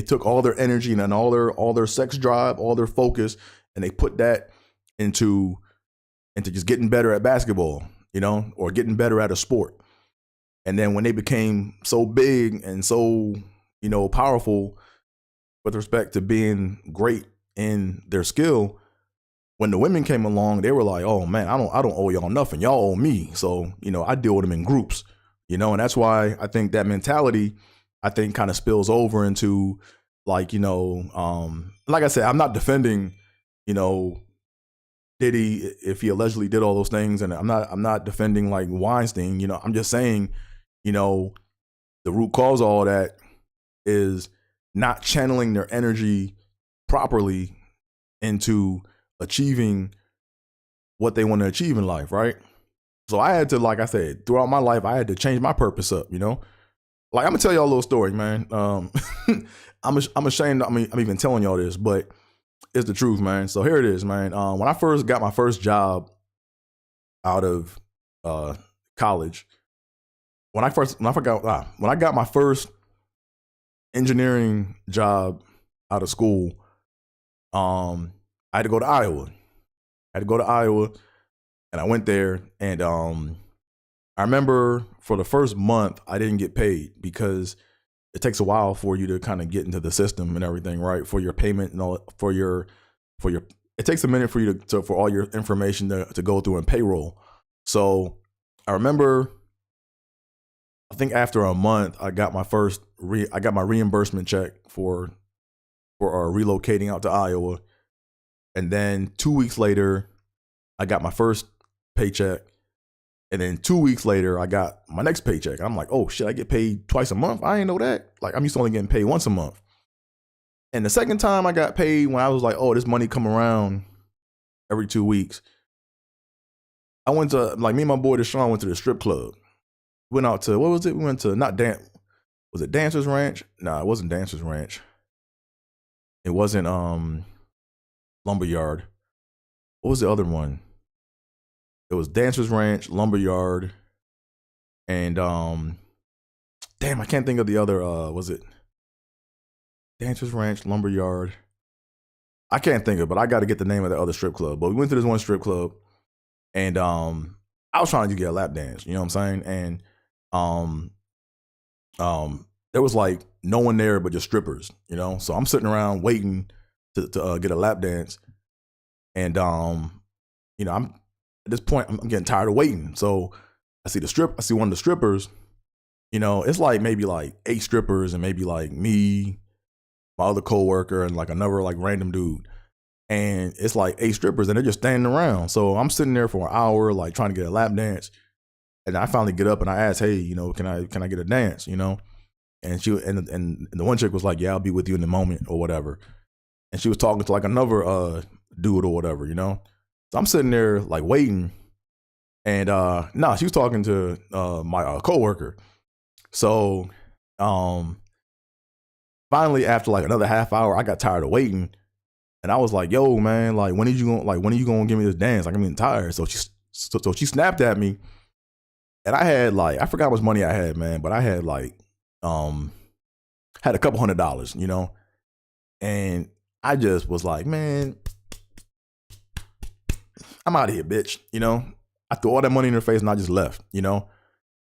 took all their energy and all their sex drive, all their focus, and they put that into just getting better at basketball, or getting better at a sport. And then when they became so big and so, powerful with respect to being great in their skill, when the women came along, they were like, oh man, I don't owe y'all nothing. Y'all owe me. So, I deal with them in groups, and that's why I think that mentality, kind of spills over into like, like I said, I'm not defending, Diddy if he allegedly did all those things. And I'm not defending like Weinstein, I'm just saying, the root cause of all that is not channeling their energy properly into achieving what they want to achieve in life, right? So I had to, like I said, throughout my life, I had to change my purpose up, Like, I'm gonna tell y'all a little story, man. I'm ashamed. I'm even telling y'all this, but it's the truth, man. So here it is, man. When I first got my first job out of college, when I got my first engineering job out of school, I had to go to Iowa. And I went there, and I remember for the first month I didn't get paid because it takes a while for you to kind of get into the system and everything, right? For your payment and all, for your it takes a minute for you to for all your information to go through in payroll. So I remember, I think after a month I got my reimbursement check for for relocating out to Iowa. And then 2 weeks later, I got my first paycheck. And then 2 weeks later, I got my next paycheck. I'm like, oh shit, I get paid twice a month? I ain't know that. Like, I'm used to only getting paid once a month. And the second time I got paid, when I was like, oh, this money come around every 2 weeks, I went to, like, me and my boy Deshaun went to the strip club. Went out to, what was it? We went to, was it Dancer's Ranch? Nah, it wasn't Dancer's Ranch. It wasn't Lumberyard. What was the other one? It was Dancer's Ranch, Lumberyard, and damn, I can't think of the other. Was it Dancer's Ranch, Lumberyard? I can't think of it, but I got to get the name of the other strip club. But we went to this one strip club, and I was trying to get a lap dance. You know what I'm saying? And there was like no one there but just strippers. You know, so I'm sitting around waiting to get a lap dance, and you know, I'm at this point I'm getting tired of waiting. So I see one of the strippers. You know, it's like maybe like 8 strippers and maybe like me, my other coworker, and like another like random dude. And it's like 8 strippers and they're just standing around. So I'm sitting there for an hour, like trying to get a lap dance. And I finally get up and I ask, hey, you know, can I get a dance? You know? And and the one chick was like, yeah, I'll be with you in a moment or whatever. And she was talking to like another dude or whatever, you know? So I'm sitting there like waiting. And she was talking to my coworker. So finally, after like another half hour, I got tired of waiting. And I was like, yo, man, like when are you gonna give me this dance? Like, I'm getting tired. So she snapped at me. And I had like, I forgot how much money I had, man, but I had like had a couple $100, you know? And I just was like, man, I'm out of here, bitch. You know, I threw all that money in her face and I just left, you know?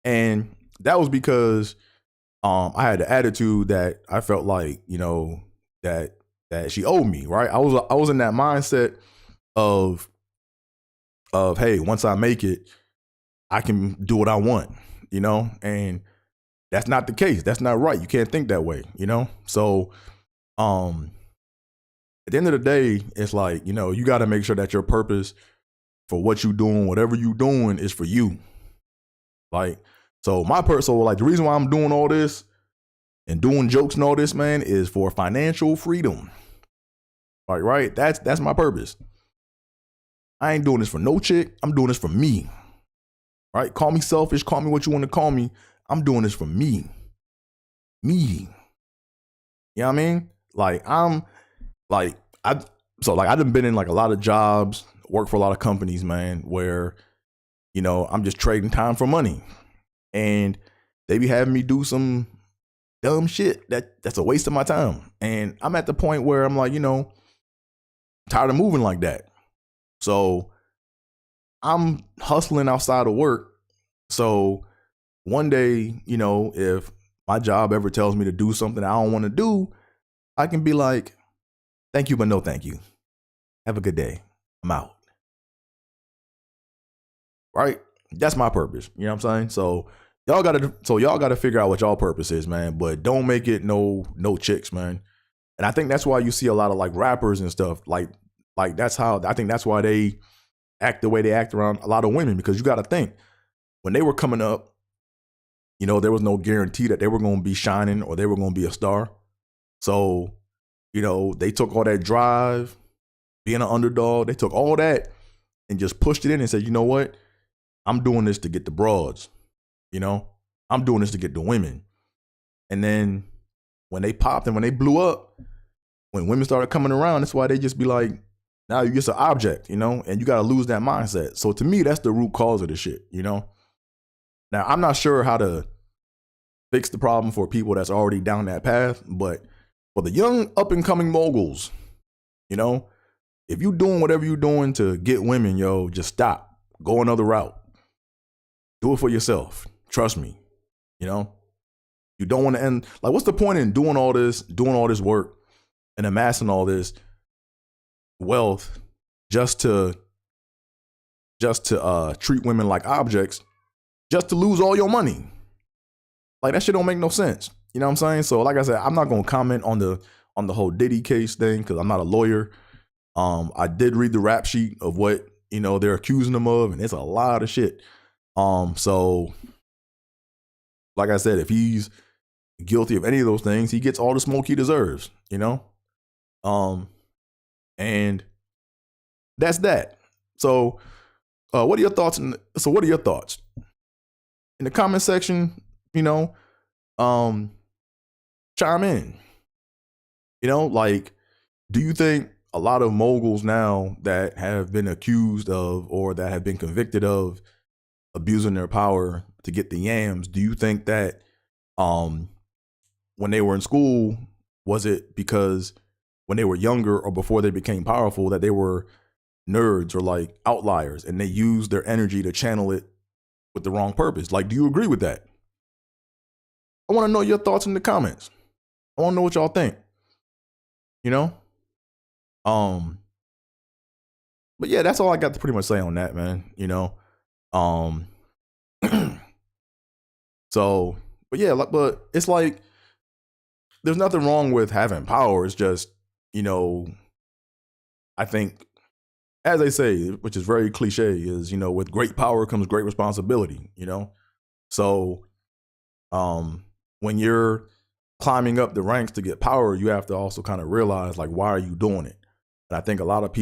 And that was because I had the attitude that I felt like, you know, that she owed me, right? I was in that mindset of hey, once I make it, I can do what I want, you know? And that's not the case. That's not right. You can't think that way, you know? So at the end of the day, it's like, you know, you got to make sure that your purpose for what you're doing, whatever you're doing, is for you. Like, so like the reason why I'm doing all this and doing jokes and all this, man, is for financial freedom. Like, right? That's my purpose. I ain't doing this for no chick. I'm doing this for me. Right? Call me selfish. Call me what you want to call me. I'm doing this for me. Me. You know what I mean? Like, I've been in like a lot of jobs, work for a lot of companies, man, where, you know, I'm just trading time for money. And they be having me do some dumb shit that's a waste of my time. And I'm at the point where I'm like, you know, tired of moving like that. So I'm hustling outside of work. So one day, you know, if my job ever tells me to do something I don't want to do, I can be like, thank you, but no thank you. Have a good day. I'm out. Right? That's my purpose. You know what I'm saying? So y'all gotta figure out what y'all purpose is, man. But don't make it no chicks, man. And I think that's why you see a lot of like rappers and stuff. Like that's how I think that's why they act the way they act around a lot of women, because you got to think when they were coming up, you know, there was no guarantee that they were going to be shining or they were going to be a star. So, you know, they took all that drive, being an underdog, they took all that and just pushed it in and said, you know what? I'm doing this to get the broads, you know, I'm doing this to get the women. And then when they popped and when they blew up, when women started coming around, that's why they just be like, now you're just an object, you know, and you got to lose that mindset. So to me, that's the root cause of the shit, you know. Now, I'm not sure how to fix the problem for people that's already down that path, but for the young up and coming moguls, you know, if you doing whatever you're doing to get women, yo, just stop. Go another route. Do it for yourself. Trust me, you know. You don't want to end, like, what's the point in doing all this work and amassing all this wealth just to treat women like objects, just to lose all your money? Like, that shit don't make no sense. You know what I'm saying? So like I said, I'm not gonna comment on on the whole Diddy case thing because I'm not a lawyer. I did read the rap sheet of what they're accusing him of, and it's a lot of shit. So like I said, if he's guilty of any of those things, he gets all the smoke he deserves. And that's that. So, what are your thoughts? What are your thoughts in the comment section? Chime in. Like, do you think a lot of moguls now that have been accused of or that have been convicted of abusing their power to get the yams, do you think that when they were in school, was it because when they were younger or before they became powerful that they were nerds or like outliers and they used their energy to channel it with the wrong purpose? Like, do you agree with that? I want to know your thoughts in the comments. I want to know what y'all think. But yeah, that's all I got to pretty much say on that, man. So, but yeah, but it's like there's nothing wrong with having power. It's just, I think, as they say, which is very cliche, is, with great power comes great responsibility, So, when you're climbing up the ranks to get power, you have to also kind of realize, like, why are you doing it? And I think a lot of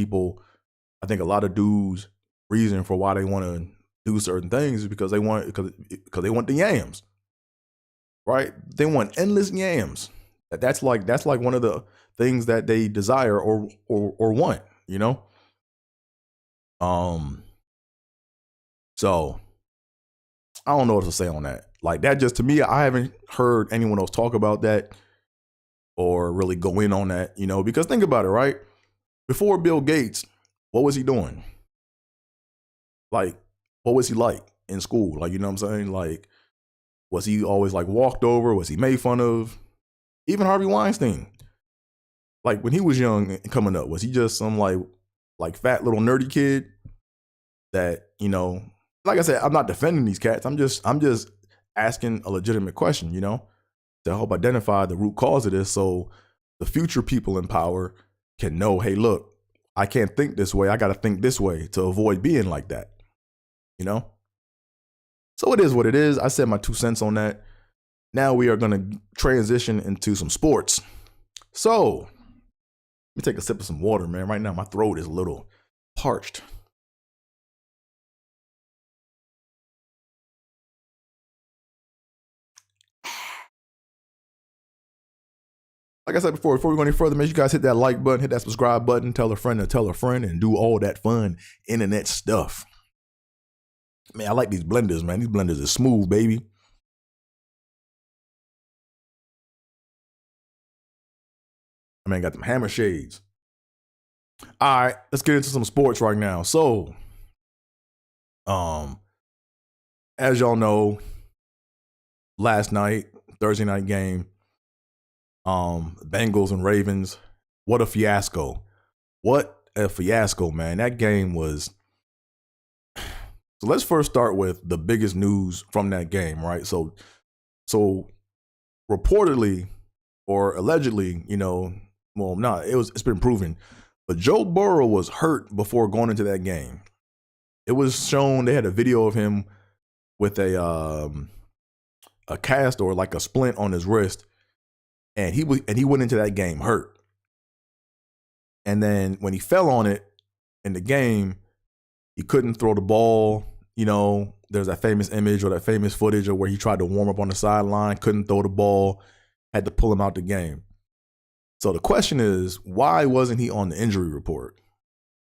dudes' reason for why they want to do certain things is because they want the yams, right? They want endless yams. That's like one of the things that they desire or want, So I don't know what to say on that. Like, that just, to me, I haven't heard anyone else talk about that or really go in on that, because think about it, right? Before Bill Gates, what was he doing? Like, what was he like in school? Like, you know what I'm saying? Like, was he always like walked over? Was he made fun of? Even Harvey Weinstein. Like, when he was young and coming up, was he just some like fat little nerdy kid that, like I said, I'm not defending these cats. I'm just asking a legitimate question, to help identify the root cause of this so the future people in power can know, hey, look, I can't think this way. I got to think this way to avoid being like that, So it is what it is. I said my 2 cents on that. Now we are going to transition into some sports. So let me take a sip of some water, man. Right now my throat is a little parched. Like I said before we go any further, make sure you guys hit that like button, hit that subscribe button, tell a friend to tell a friend, and do all that fun internet stuff. Man, I like these blenders, man. These blenders are smooth, baby. I mean, got them hammer shades. All right, let's get into some sports right now. So, as y'all know, last night, Thursday night game, Bengals and Ravens. What a fiasco. What a fiasco, man. That game was. So let's first start with the biggest news from that game, right? So reportedly or allegedly, it's been proven, but Joe Burrow was hurt before going into that game. It was shown, they had a video of him with a cast or like a splint on his wrist. And he went into that game hurt. And then when he fell on it in the game, he couldn't throw the ball. There's that famous image or that famous footage of where he tried to warm up on the sideline, couldn't throw the ball, had to pull him out the game. So the question is, why wasn't he on the injury report?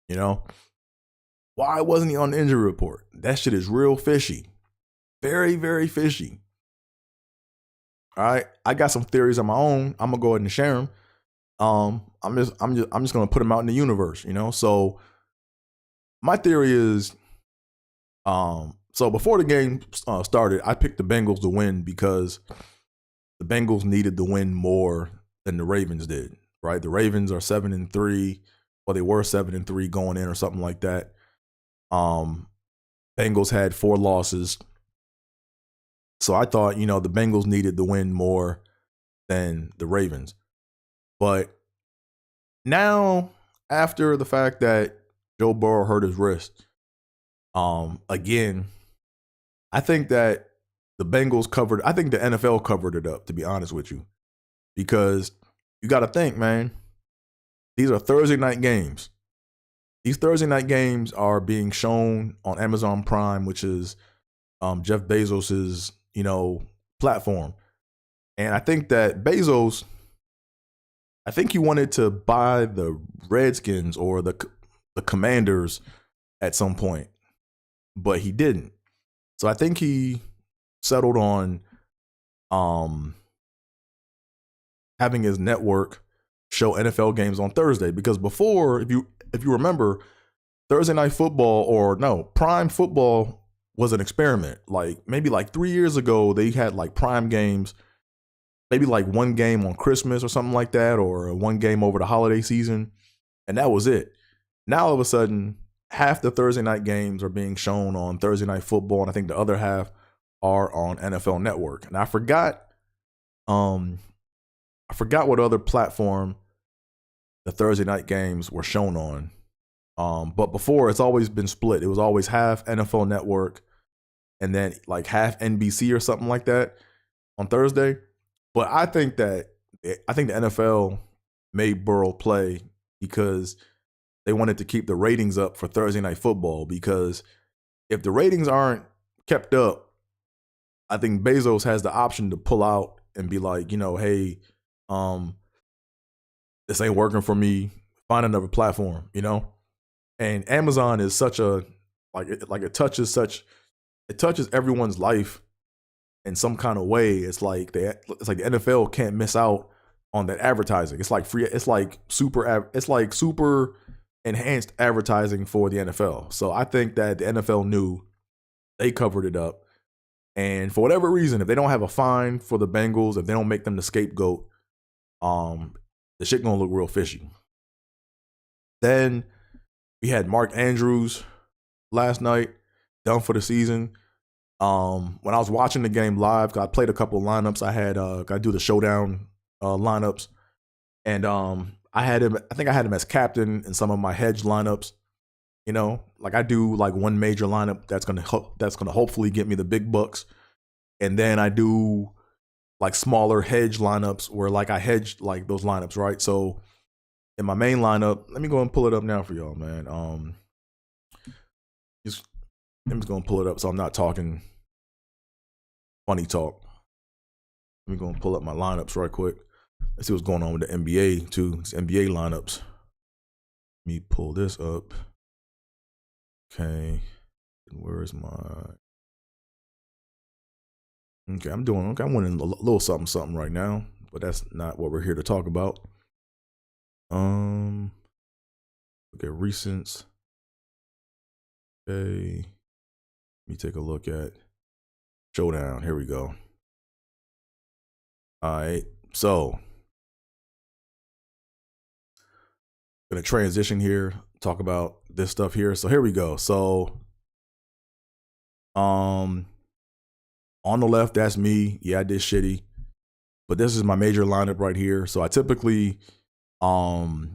Why wasn't he on the injury report? That shit is real fishy. Very, very fishy. All right, I got some theories of my own. I'm gonna go ahead and share them. I'm just gonna put them out in the universe, So my theory is, so before the game started, I picked the Bengals to win because the Bengals needed to win more than the Ravens did. Right, the Ravens are 7-3, or they were 7-3 going in, or something like that. Bengals had 4 losses. So I thought, the Bengals needed to win more than the Ravens. But now, after the fact that Joe Burrow hurt his wrist, again, I think that the Bengals covered. I think the NFL covered it up. To be honest with you, because you got to think, man. These are Thursday night games. These Thursday night games are being shown on Amazon Prime, which is Jeff Bezos's, platform. And I think that Bezos, I think he wanted to buy the Redskins or the Commanders at some point, but he didn't. So I think he settled on having his network show NFL games on Thursday, because before, if you remember, Thursday night football, or no, prime football was an experiment. Like maybe like 3 years ago, they had like prime games, maybe like one game on Christmas or something like that, or one game over the holiday season, and that was it. Now all of a sudden, half the Thursday night games are being shown on Thursday night football, and I think the other half are on NFL Network. And I forgot what other platform the Thursday night games were shown on. But before, it's always been split. It was always half NFL Network and then like half NBC or something like that on Thursday. But I think the NFL made Burrow play because they wanted to keep the ratings up for Thursday night football, because if the ratings aren't kept up, I think Bezos has the option to pull out and be like, hey, this ain't working for me. Find another platform, And Amazon is such a it touches everyone's life in some kind of way. It's like the NFL can't miss out on that advertising. It's like free. It's like super enhanced advertising for the NFL. So I think that the NFL knew, they covered it up, and for whatever reason, if they don't have a fine for the Bengals, if they don't make them the scapegoat, the shit gonna look real fishy. Then we had Mark Andrews last night, done for the season. When I was watching the game live, I played a couple lineups. I had got to do the showdown lineups, and I had him. I think I had him as captain in some of my hedge lineups. Like I do like one major lineup that's gonna hopefully get me the big bucks, and then I do like smaller hedge lineups where like I hedge like those lineups, right? So in my main lineup, let me go and pull it up now for y'all, man. I'm just gonna pull it up so I'm not talking funny talk. Let me go and pull up my lineups right quick. Let's see what's going on with the NBA too. It's NBA lineups. Let me pull this up. Okay, where is my? Okay, I'm winning a little something right now, but that's not what we're here to talk about. Look at recents. Okay, let me take a look at Showdown. Here we go. All right, so I'm gonna transition here, talk about this stuff here. So here we go. So, on the left, that's me. Yeah, I did shitty, but this is my major lineup right here. So I typically do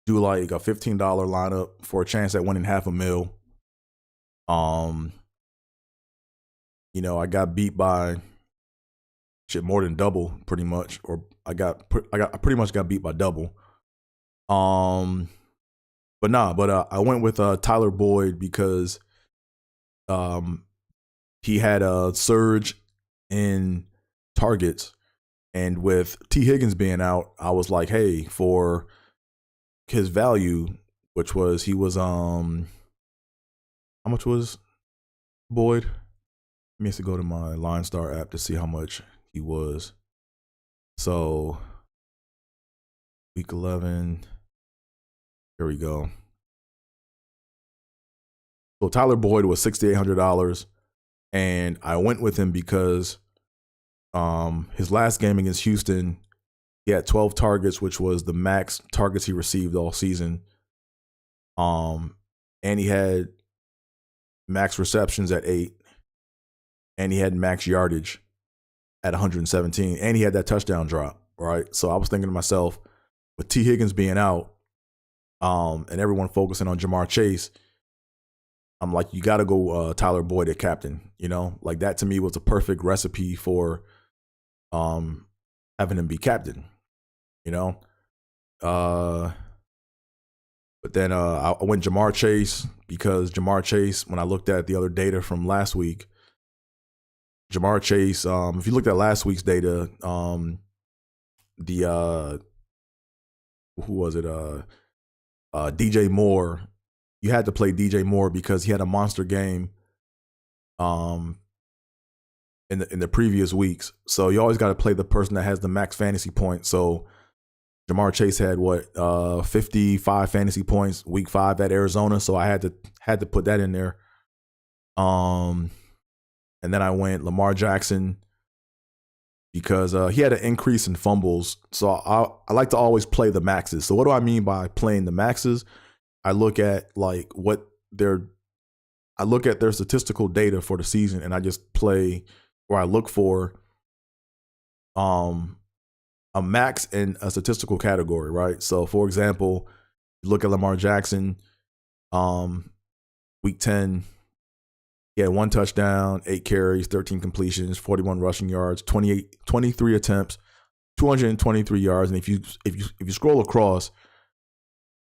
like a $15 lineup for a chance at winning $500,000. I got beat by shit more than double, pretty much, or I pretty much got beat by double. I went with Tyler Boyd because he had a surge in targets, and with T. Higgins being out, I was like, hey, for his value, which was he was how much was Boyd? Let me have to go to my Line Star app to see how much he was. So week 11, here we go. So Tyler Boyd was $6,800, and I went with him because his last game against Houston, he had 12 targets, which was the max targets he received all season. And he had max receptions at 8, and he had max yardage at 117, and he had that touchdown drop, right? So I was thinking to myself, with T. Higgins being out, and everyone focusing on Jamar Chase, I'm like, you got to go Tyler Boyd at captain. Like that to me was a perfect recipe for having him be captain. But then I went Jamar Chase because Jamar Chase, when I looked at the other data from last week, Jamar Chase, if you looked at last week's data, who was it? DJ Moore. You had to play DJ Moore because he had a monster game in the previous weeks. So you always got to play the person that has the max fantasy points. So Jamar Chase had 55 fantasy points week 5 at Arizona. So I had to put that in there. And then I went Lamar Jackson because he had an increase in fumbles. So I like to always play the maxes. So what do I mean by playing the maxes? I look at their statistical data for the season, and I just play where I look for a max in a statistical category, right? So for example, you look at Lamar Jackson, week 10, he had 1 touchdown, 8 carries, 13 completions, 41 rushing yards, 23 attempts, 223 yards. And if you scroll across,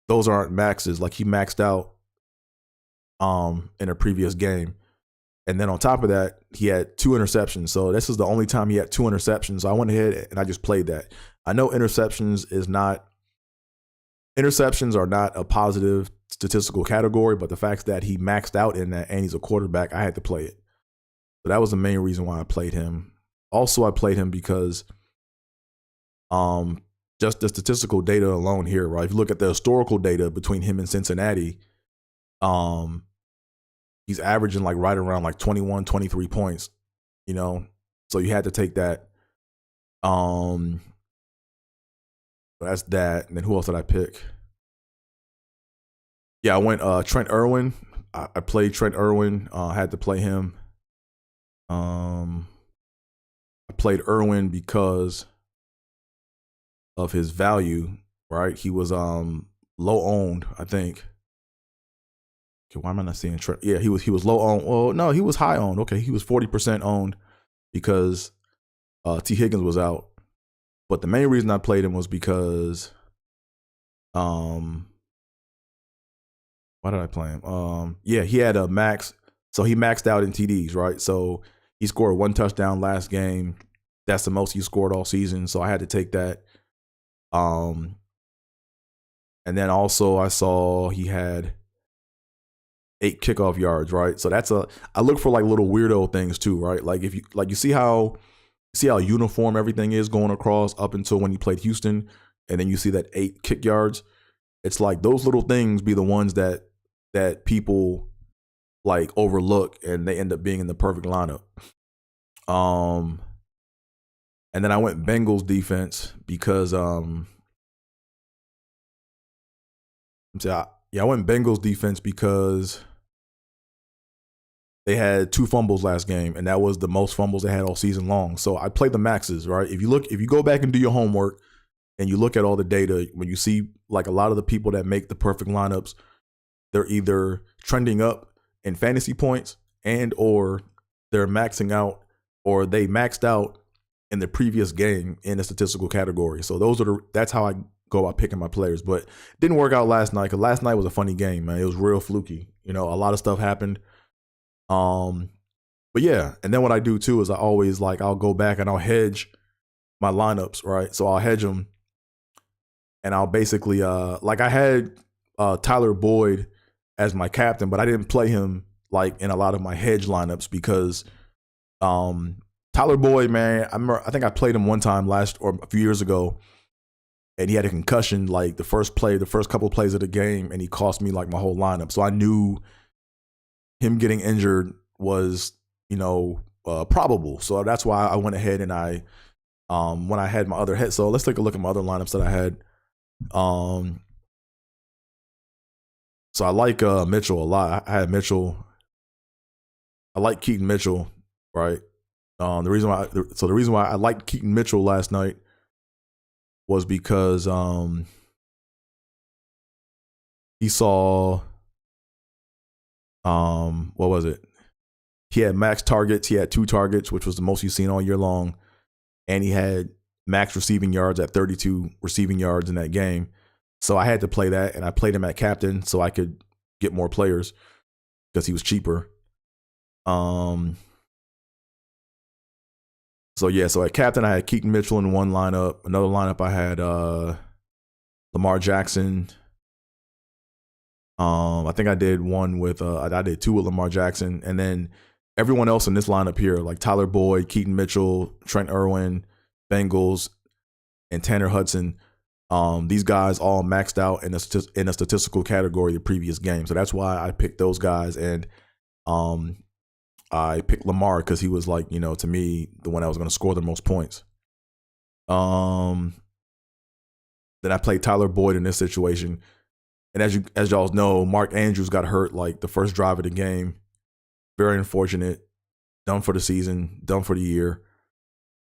those aren't maxes. Like he maxed out in a previous game. And then on top of that, he had 2 interceptions. So this is the only time he had 2 interceptions. So I went ahead and I just played that. I know interceptions are not a positive statistical category, but the fact that he maxed out in that and he's a quarterback, I had to play it. So that was the main reason why I played him. Also, I played him because just the statistical data alone here, right? If you look at the historical data between him and Cincinnati, he's averaging right around 21, 23 points, So you had to take that. That's that. And then who else did I pick? Yeah, I went Trent Irwin. I played Trent Irwin. I had to play him. I played Irwin because of his value, right? He was low owned, I think. Okay, why am I not seeing Trent? Yeah, he was low owned. Well, no, he was high owned. Okay, he was 40% owned because T. Higgins was out. But the main reason I played him was because why did I play him? Yeah, he had a max. So he maxed out in TDs, right? So he scored 1 touchdown last game. That's the most he scored all season. So I had to take that. And then also I saw he had 8 kickoff yards, right? So I look for little weirdo things too, right? Like if you see how uniform everything is going across up until when he played Houston, and then you see that 8 kick yards. It's like those little things be the ones that people overlook, and they end up being in the perfect lineup. And then I went Bengals defense because I went Bengals defense because they had 2 fumbles last game, and that was the most fumbles they had all season long. So I played the maxes, right? If you go back and do your homework and you look at all the data, when you see a lot of the people that make the perfect lineups, they're either trending up in fantasy points and or they're maxing out, or they maxed out in the previous game in the statistical category. So that's how I go about picking my players. But it didn't work out last night because last night was a funny game, man. It was real fluky. A lot of stuff happened. But yeah, and then what I do too is I always I'll go back and I'll hedge my lineups, right? So I'll hedge them, and I'll basically I had Tyler Boyd as my captain, but I didn't play him in a lot of my hedge lineups because Tyler Boyd, man, I think I played him one time a few years ago, and he had a concussion the first couple of plays of the game, and he cost me my whole lineup. So I knew him getting injured was probable. So that's why I went ahead and I when I had my other head. So let's take a look at my other lineups that I had. So I like Mitchell a lot. I had Mitchell. I like Keaton Mitchell, right? The reason why I liked Keaton Mitchell last night was because he saw what was it? He had max targets. He had 2 targets, which was the most he's seen all year long, and he had max receiving yards at 32 receiving yards in that game. So I had to play that, and I played him at captain so I could get more players because he was cheaper. So at captain I had Keaton Mitchell in one lineup. Another lineup I had Lamar Jackson. I think I did one with I did 2 with Lamar Jackson, and then everyone else in this lineup here, like Tyler Boyd, Keaton Mitchell, Trent Irwin, Bengals, and Tanner Hudson. These guys all maxed out in a statistical category the previous game, so that's why I picked those guys. And I picked Lamar because he was like, to me, the one that was going to score the most points. Then I played Tyler Boyd in this situation. And as y'all know, Mark Andrews got hurt like the first drive of the game. Very unfortunate. Done for the season, done for the year.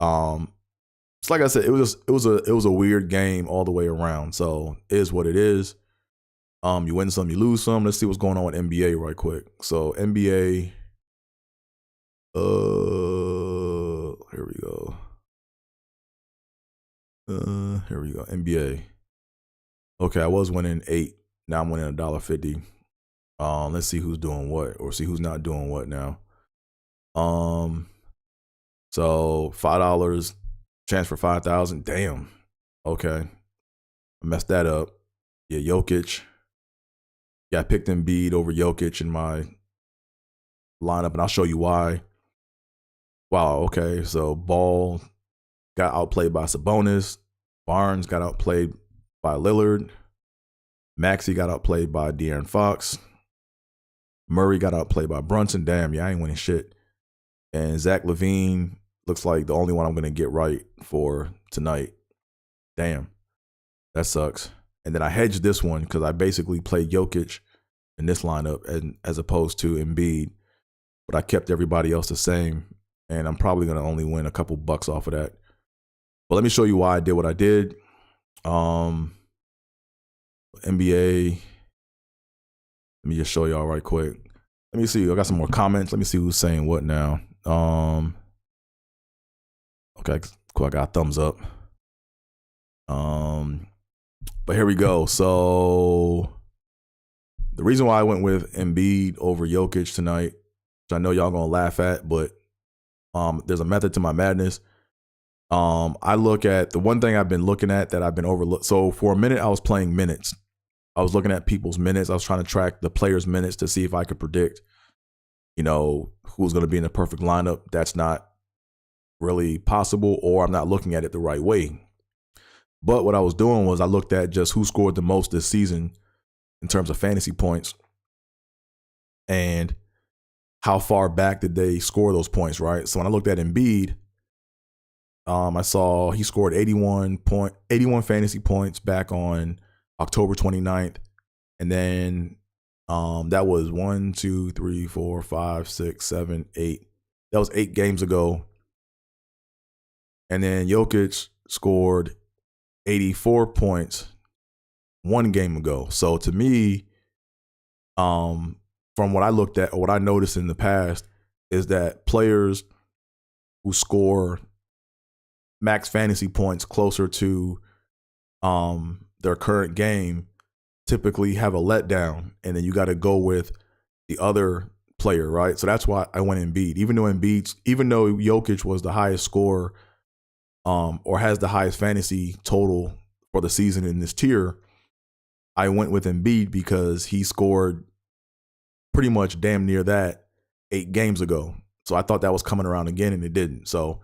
It's like I said, it was a weird game all the way around. So it is what it is. You win some, you lose some. Let's see what's going on with NBA right quick. So NBA, here we go. NBA. Okay, I was winning 8. Now I'm winning $1.50. Let's see who's doing what, or see who's not doing what now. So $5 chance for 5,000. Damn. Okay, I messed that up. Yeah, Jokic. Yeah, I picked Embiid over Jokic in my lineup, and I'll show you why. Wow. Okay, so Ball got outplayed by Sabonis. Barnes got outplayed by Lillard. Maxey got outplayed by De'Aaron Fox. Murray got outplayed by Brunson. Damn, yeah, I ain't winning shit. And Zach LaVine looks like the only one I'm going to get right for tonight. Damn, that sucks. And then I hedged this one because I basically played Jokic in this lineup as opposed to Embiid. But I kept everybody else the same. And I'm probably going to only win a couple bucks off of that. But let me show you why I did what I did. NBA. Let me just show y'all right quick. Let me see. I got some more comments. Let me see who's saying what now. Okay, cool. I got a thumbs up. But here we go. So the reason why I went with Embiid over Jokic tonight, which I know y'all gonna laugh at, but there's a method to my madness. I look at the one thing I've been looking at that I've been overlooked. So for a minute, I was playing minutes. I was looking at people's minutes. I was trying to track the players' minutes to see if I could predict, who's going to be in the perfect lineup. That's not really possible, or I'm not looking at it the right way. But what I was doing was I looked at just who scored the most this season in terms of fantasy points and how far back did they score those points, right? So when I looked at Embiid, I saw he scored 81 fantasy points back on October 29th. And then that was 1, 2, 3, 4, 5, 6, 7, 8. That was 8 games ago. And then Jokic scored 84 points 1 game ago. So to me, from what I looked at or what I noticed in the past is that players who score max fantasy points closer to their current game typically have a letdown, and then you got to go with the other player, right? So that's why I went Embiid. Even though Jokic was the highest scorer or has the highest fantasy total for the season in this tier, I went with Embiid because he scored pretty much damn near that 8 games ago. So I thought that was coming around again, and it didn't. So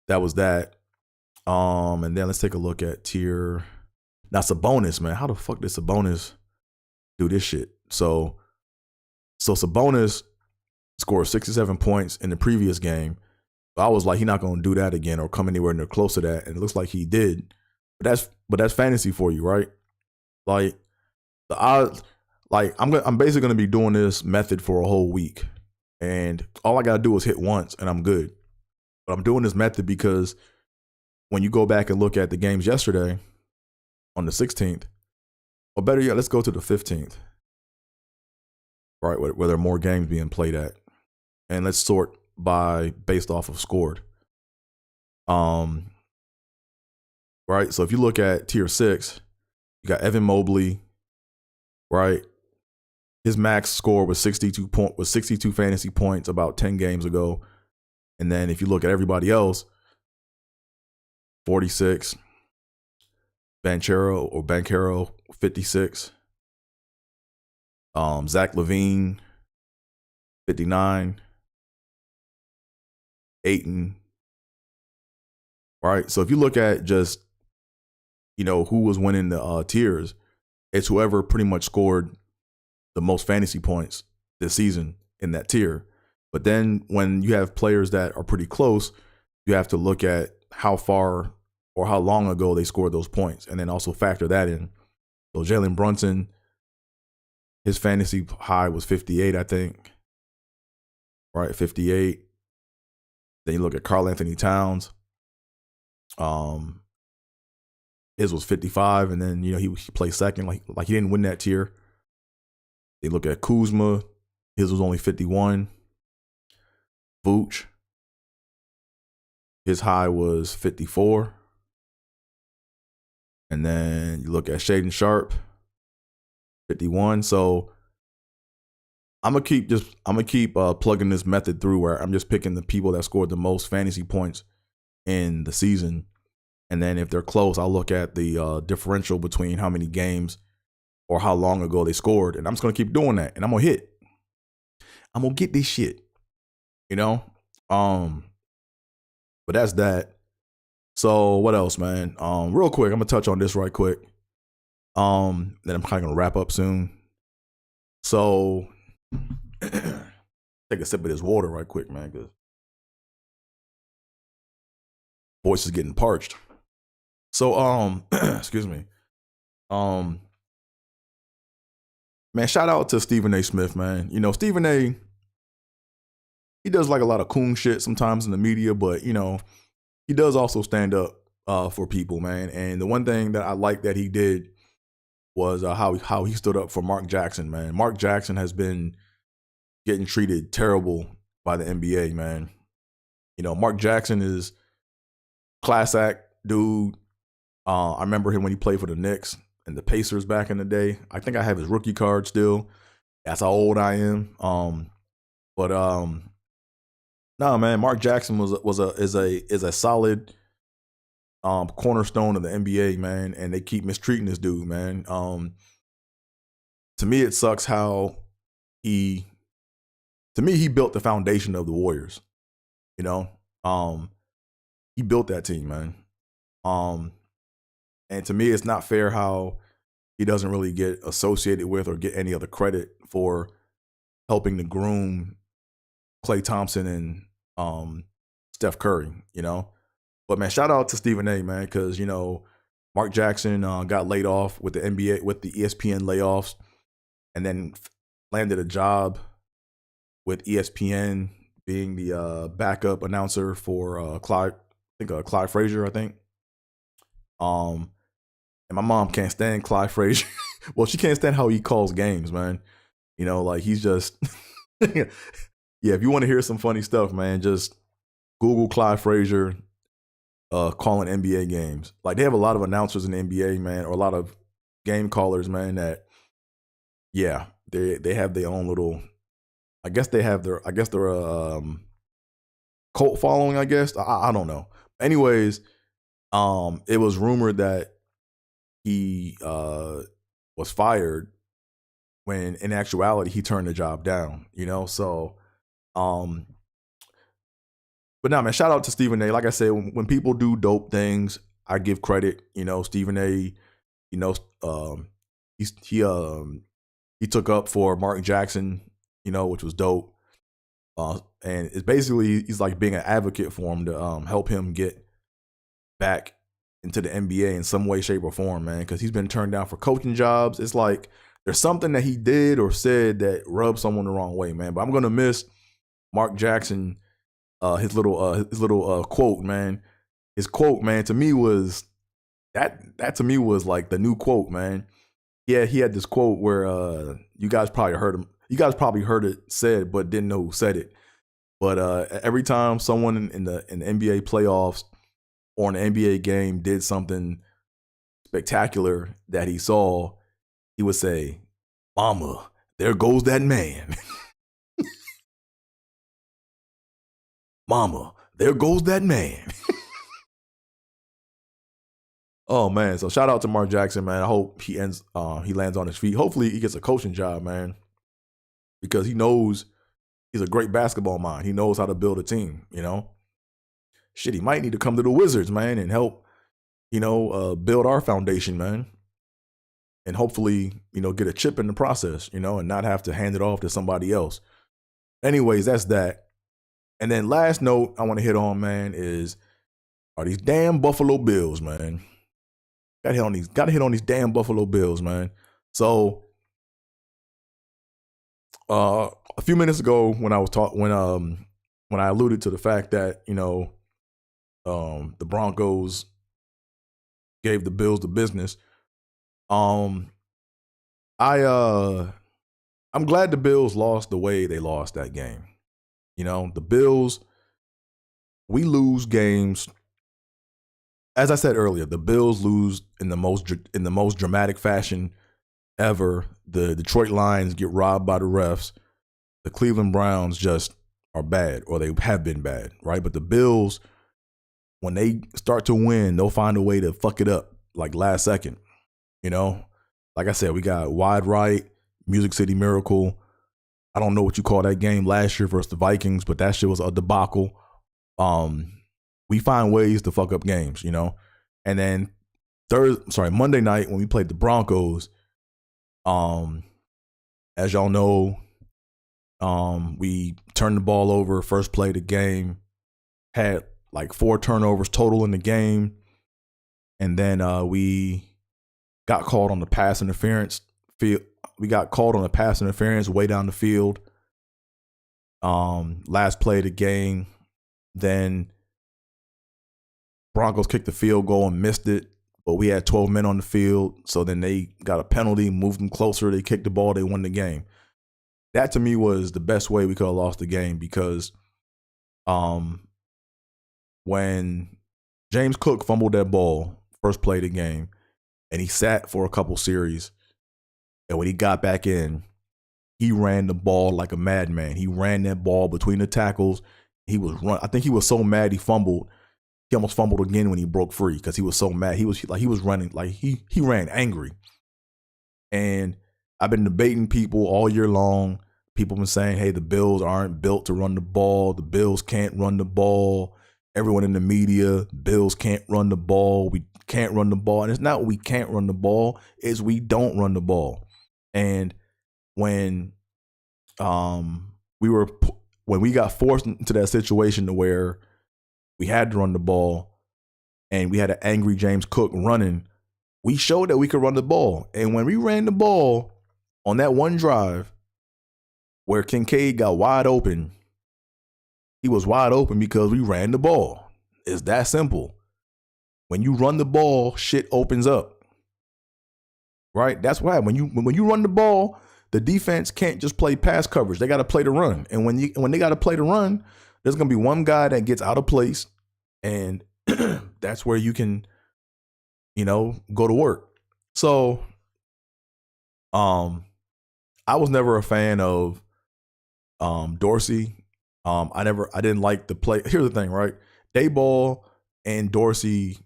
that was that. And then let's take a look at tier. Now Sabonis, man, how the fuck did Sabonis do this shit? So Sabonis scored 67 points in the previous game. I was like, he's not going to do that again or come anywhere near close to that, and it looks like he did. But that's fantasy for you, right? Like the odds, like I'm basically going to be doing this method for a whole week, and all I got to do is hit once, and I'm good. But I'm doing this method because when you go back and look at the games yesterday, on the 16th. Or better yet, let's go to the 15th. Right, where there are more games being played at. And let's sort based off of scored. Right, so if you look at tier 6, you got Evan Mobley, right? His max score was 62 fantasy points about 10 games ago. And then if you look at everybody else, 46, Banchero, 56. Zach LaVine, 59. Ayton. Right. So if you look at just, who was winning the tiers, it's whoever pretty much scored the most fantasy points this season in that tier. But then when you have players that are pretty close, you have to look at how far or how long ago they scored those points, and then also factor that in. So Jalen Brunson, his fantasy high was 58, I think. Right, 58. Then you look at Karl Anthony Towns. His was 55, and then he played second, like he didn't win that tier. They look at Kuzma, his was only 51. Vooch, his high was 54. And then you look at Shaden Sharp, 51. So I'm gonna keep plugging this method through where I'm just picking the people that scored the most fantasy points in the season. And then if they're close, I'll look at the differential between how many games or how long ago they scored. And I'm just going to keep doing that. And I'm going to hit. I'm going to get this shit. But that's that. So what else, man? Real quick, I'm going to touch on this right quick. Then I'm kind of going to wrap up soon. So take a sip of this water right quick, man, because voice is getting parched. So, excuse me. Man, shout out to Stephen A. Smith, man. Stephen A., he does like a lot of coon shit sometimes in the media, but, he does also stand up for people, man. And the one thing that I like that he did was how he stood up for Mark Jackson, man. Mark Jackson has been getting treated terrible by the NBA, man. Mark Jackson is class act dude. I remember him when he played for the Knicks and the Pacers back in the day. I think I have his rookie card still. That's how old I am. No, man, Mark Jackson is a solid cornerstone of the NBA, man, and they keep mistreating this dude, man. To me, it sucks how he built the foundation of the Warriors. He built that team, man. And to me, it's not fair how he doesn't really get associated with or get any other credit for helping to groom Klay Thompson and Steph Curry, But, man, shout out to Stephen A., man, because, Mark Jackson got laid off with the NBA, with the ESPN layoffs, and then landed a job with ESPN being the backup announcer for Clyde Frazier, I think. And my mom can't stand Clyde Frazier. Well, she can't stand how he calls games, man. He's just yeah, if you want to hear some funny stuff, man, just Google Clyde Frazier calling NBA games. Like, they have a lot of announcers in the NBA, man, or a lot of game callers, man, that they have their own little, I guess they're cult following, I guess. I don't know. Anyways, it was rumored that he was fired when in actuality he turned the job down, so but now, man, shout out to Stephen A. Like I said, when people do dope things, I give credit. Stephen A., he took up for Mark Jackson, which was dope. And it's basically, he's like being an advocate for him to help him get back into the NBA in some way, shape, or form, man, because he's been turned down for coaching jobs. It's like there's something that he did or said that rubbed someone the wrong way, man. But I'm gonna miss Mark Jackson, his little quote, man. His quote, man, to me was That to me was like the new quote, man. Yeah, he had this quote where you guys probably heard him. You guys probably heard it said, but didn't know who said it. But every time someone in the NBA playoffs or in an NBA game did something spectacular that he saw, he would say, "Mama, there goes that man." Mama, there goes that man. Oh man, so shout out to Mark Jackson, man. I hope he lands on his feet. Hopefully he gets a coaching job, man, because he knows he's a great basketball mind. He knows how to build a team, you know. Shit, he might need to come to the Wizards, man, and help, build our foundation, man. And hopefully, get a chip in the process, and not have to hand it off to somebody else. Anyways, that's that. And then last note I want to hit on, man, are these damn Buffalo Bills, man. Gotta hit on these damn Buffalo Bills, man. So a few minutes ago when I was when I alluded to the fact that, the Broncos gave the Bills the business. I'm glad the Bills lost the way they lost that game. The Bills, we lose games. As I said earlier, the Bills lose in the most dramatic fashion ever. The Detroit Lions get robbed by the refs. The Cleveland Browns just are bad, or they have been bad, right? But the Bills, when they start to win, they'll find a way to fuck it up like last second. Like I said, we got wide right, Music City Miracle. I don't know what you call that game last year versus the Vikings, but that shit was a debacle. We find ways to fuck up games, And then Monday night when we played the Broncos, as y'all know, we turned the ball over first play of the game, had like 4 turnovers total in the game, and then we got called on the pass interference field. We got called on the pass interference way down the field. Last play of the game, then Broncos kicked the field goal and missed it, but we had 12 men on the field, so then they got a penalty, moved them closer, they kicked the ball, they won the game. That to me was the best way we could have lost the game, because when James Cook fumbled that ball first play of the game, and he sat for a couple series, and when he got back in, he ran the ball like a madman. He ran that ball between the tackles. I think he was so mad he fumbled. He almost fumbled again when he broke free because he was so mad. He was running like he ran angry. And I've been debating people all year long. People have been saying, hey, the Bills aren't built to run the ball. The Bills can't run the ball. Everyone in the media, Bills can't run the ball. We can't run the ball. And it's not we can't run the ball, it's we don't run the ball. And when we got forced into that situation to where we had to run the ball and we had an angry James Cook running, we showed that we could run the ball. And when we ran the ball on that one drive where Kincaid got wide open, he was wide open because we ran the ball. It's that simple. When you run the ball, shit opens up. Right? That's why when you run the ball, the defense can't just play pass coverage. They got to play the run. And when they got to play the run, there's going to be one guy that gets out of place, and that's where you can, go to work. So, I was never a fan of Dorsey. I didn't like the play. Here's the thing, right? Dayball and Dorsey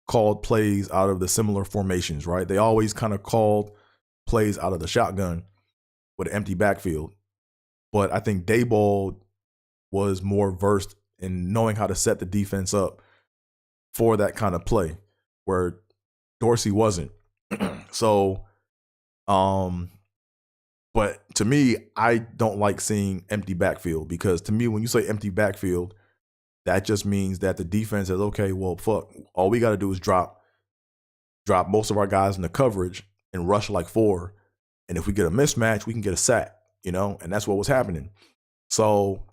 called plays out of the similar formations, right? They always kind of called plays out of the shotgun with an empty backfield. But I think Dayball was more versed in knowing how to set the defense up for that kind of play, where Dorsey wasn't. So, but to me, I don't like seeing empty backfield, because to me, when you say empty backfield, that just means that the defense says, okay, well, fuck, all we got to do is drop most of our guys in the coverage and rush like 4. And if we get a mismatch, we can get a sack, and that's what was happening. So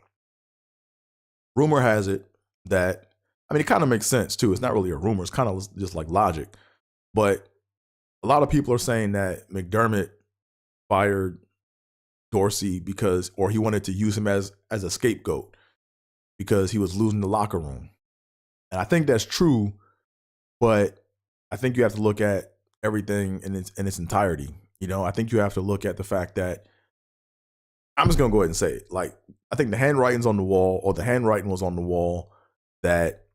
rumor has it that, it kind of makes sense too. It's not really a rumor. It's kind of just like logic. But a lot of people are saying that McDermott fired Dorsey or he wanted to use him as a scapegoat because he was losing the locker room. And I think that's true, but I think you have to look at everything in its entirety. I think you have to look at the fact that I'm just gonna go ahead and say it. Like, I think the handwriting was on the wall that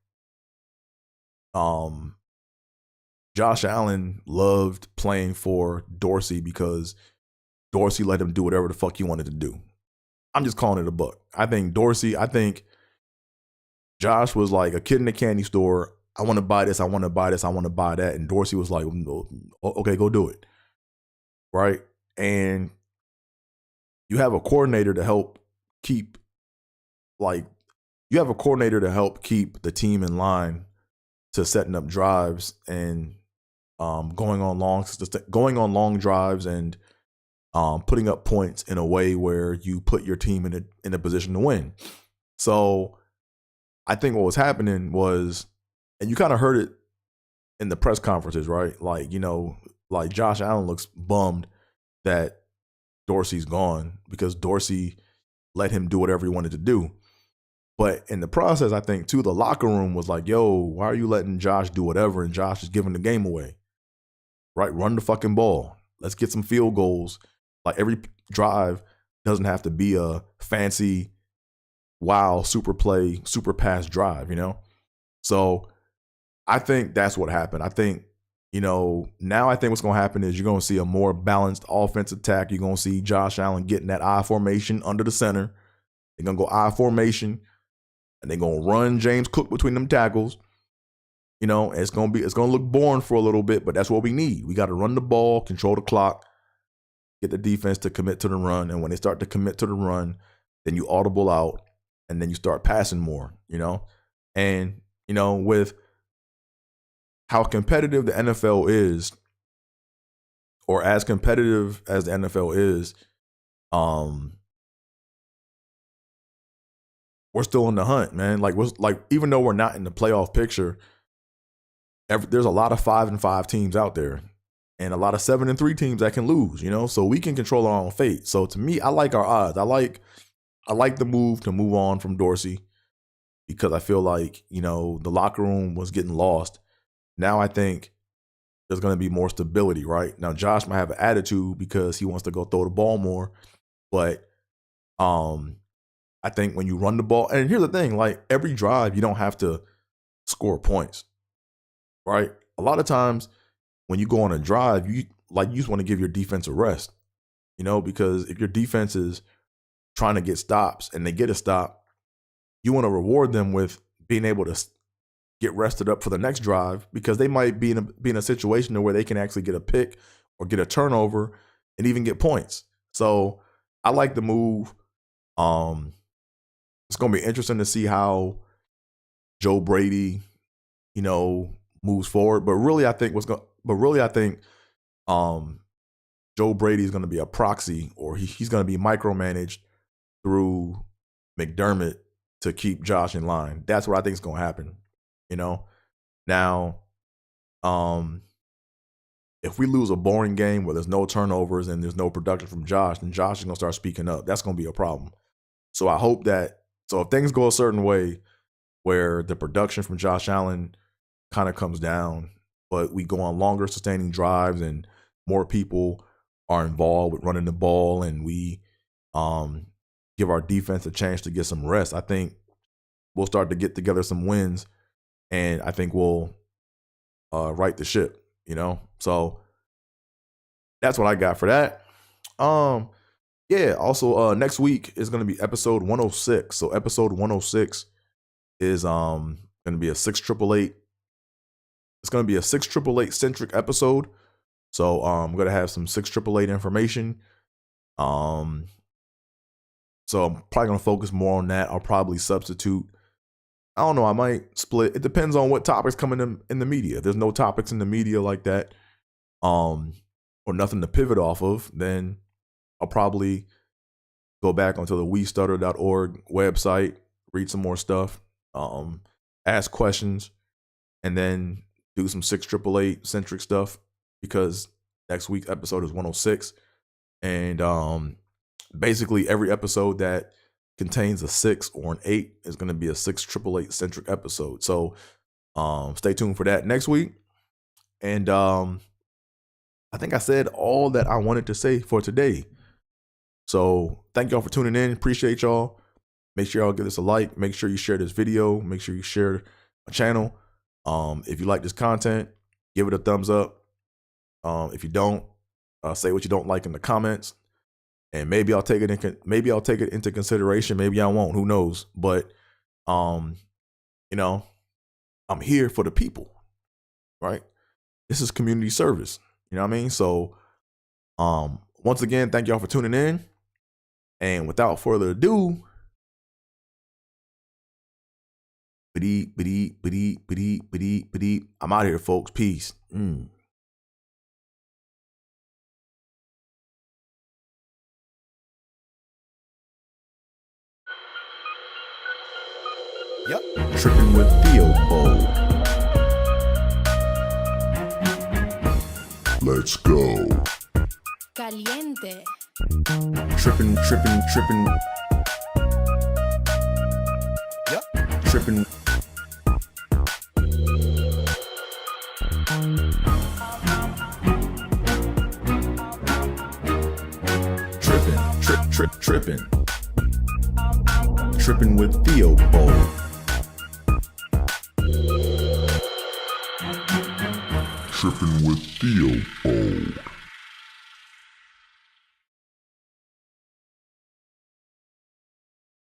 Josh Allen loved playing for Dorsey because Dorsey let him do whatever the fuck he wanted to do. I'm just calling it a buck. I think Josh was like a kid in a candy store. I want to buy this. I want to buy this. I want to buy that. And Dorsey was like, okay, go do it. Right. And you have a coordinator to help keep the team in line to setting up drives and going on long drives and putting up points in a way where you put your team in a position to win. So I think what was happening was, and you kind of heard it in the press conferences, right? Like, like Josh Allen looks bummed that Dorsey's gone because Dorsey let him do whatever he wanted to do. But in the process, I think, too, the locker room was like, yo, why are you letting Josh do whatever? And Josh is giving the game away, right? Run the fucking ball. Let's get some field goals. Like, every drive doesn't have to be a fancy, wow, super play, super pass drive, So I think that's what happened. I think, now I think what's going to happen is you're going to see a more balanced offensive attack. You're going to see Josh Allen getting that I formation under the center. They're going to go I formation. And they're going to run James Cook between them tackles. It's going to look boring for a little bit, but that's what we need. We got to run the ball, control the clock, get the defense to commit to the run. And when they start to commit to the run, then you audible out and then you start passing more, And, with how competitive the NFL is, or as competitive as the NFL is, we're still in the hunt, man. Like, even though we're not in the playoff picture, there's a lot of 5-5 teams out there, and a lot of 7-3 teams that can lose. So we can control our own fate. So to me, I like our odds. I like the move to move on from Dorsey because I feel like the locker room was getting lost. Now I think there's going to be more stability. Right now, Josh might have an attitude because he wants to go throw the ball more, but I think when you run the ball, and here's the thing, like every drive, you don't have to score points, right? A lot of times when you go on a drive, you just want to give your defense a rest, because if your defense is trying to get stops and they get a stop, you want to reward them with being able to get rested up for the next drive because they might be in a situation where they can actually get a pick or get a turnover and even get points. So I like the move. It's going to be interesting to see how Joe Brady, moves forward. But really, I think Joe Brady is going to be a proxy, or he's going to be micromanaged through McDermott to keep Josh in line. That's what I think is going to happen. Now, if we lose a boring game where there's no turnovers and there's no production from Josh, then Josh is going to start speaking up. That's going to be a problem. So I hope so if things go a certain way where the production from Josh Allen kind of comes down, but we go on longer sustaining drives and more people are involved with running the ball and we give our defense a chance to get some rest, I think we'll start to get together some wins and I think we'll right the ship, So that's what I got for that. Yeah, also next week is going to be episode 106. So episode 106 is going to be a 6888. It's going to be a 6888 centric episode. So I'm going to have some 6888 information. So I'm probably going to focus more on that. I'll probably substitute. I don't know. I might split. It depends on what topics come in the media. If there's no topics in the media like that, or nothing to pivot off of, then I'll probably go back onto the westutter.org website, read some more stuff, ask questions, and then do some 688 centric stuff because next week's episode is 106. And basically every episode that contains a 6 or an 8 is going to be a 688 centric episode. So stay tuned for that next week. And I think I said all that I wanted to say for today. So thank y'all for tuning in. Appreciate y'all. Make sure y'all give this a like. Make sure you share this video. Make sure you share my channel. If you like this content, give it a thumbs up. If you don't, say what you don't like in the comments, and maybe I'll take it into consideration. Maybe I won't. Who knows? But I'm here for the people, right? This is community service. You know what I mean? So, once again, thank y'all for tuning in. And without further ado, I'm out here, folks. Peace. Yep. Trippin with Theobold. Let's go. Caliente. Trippin. Yep. Trippin. Trippin. Trippin with Theobold. Trippin with Theobold.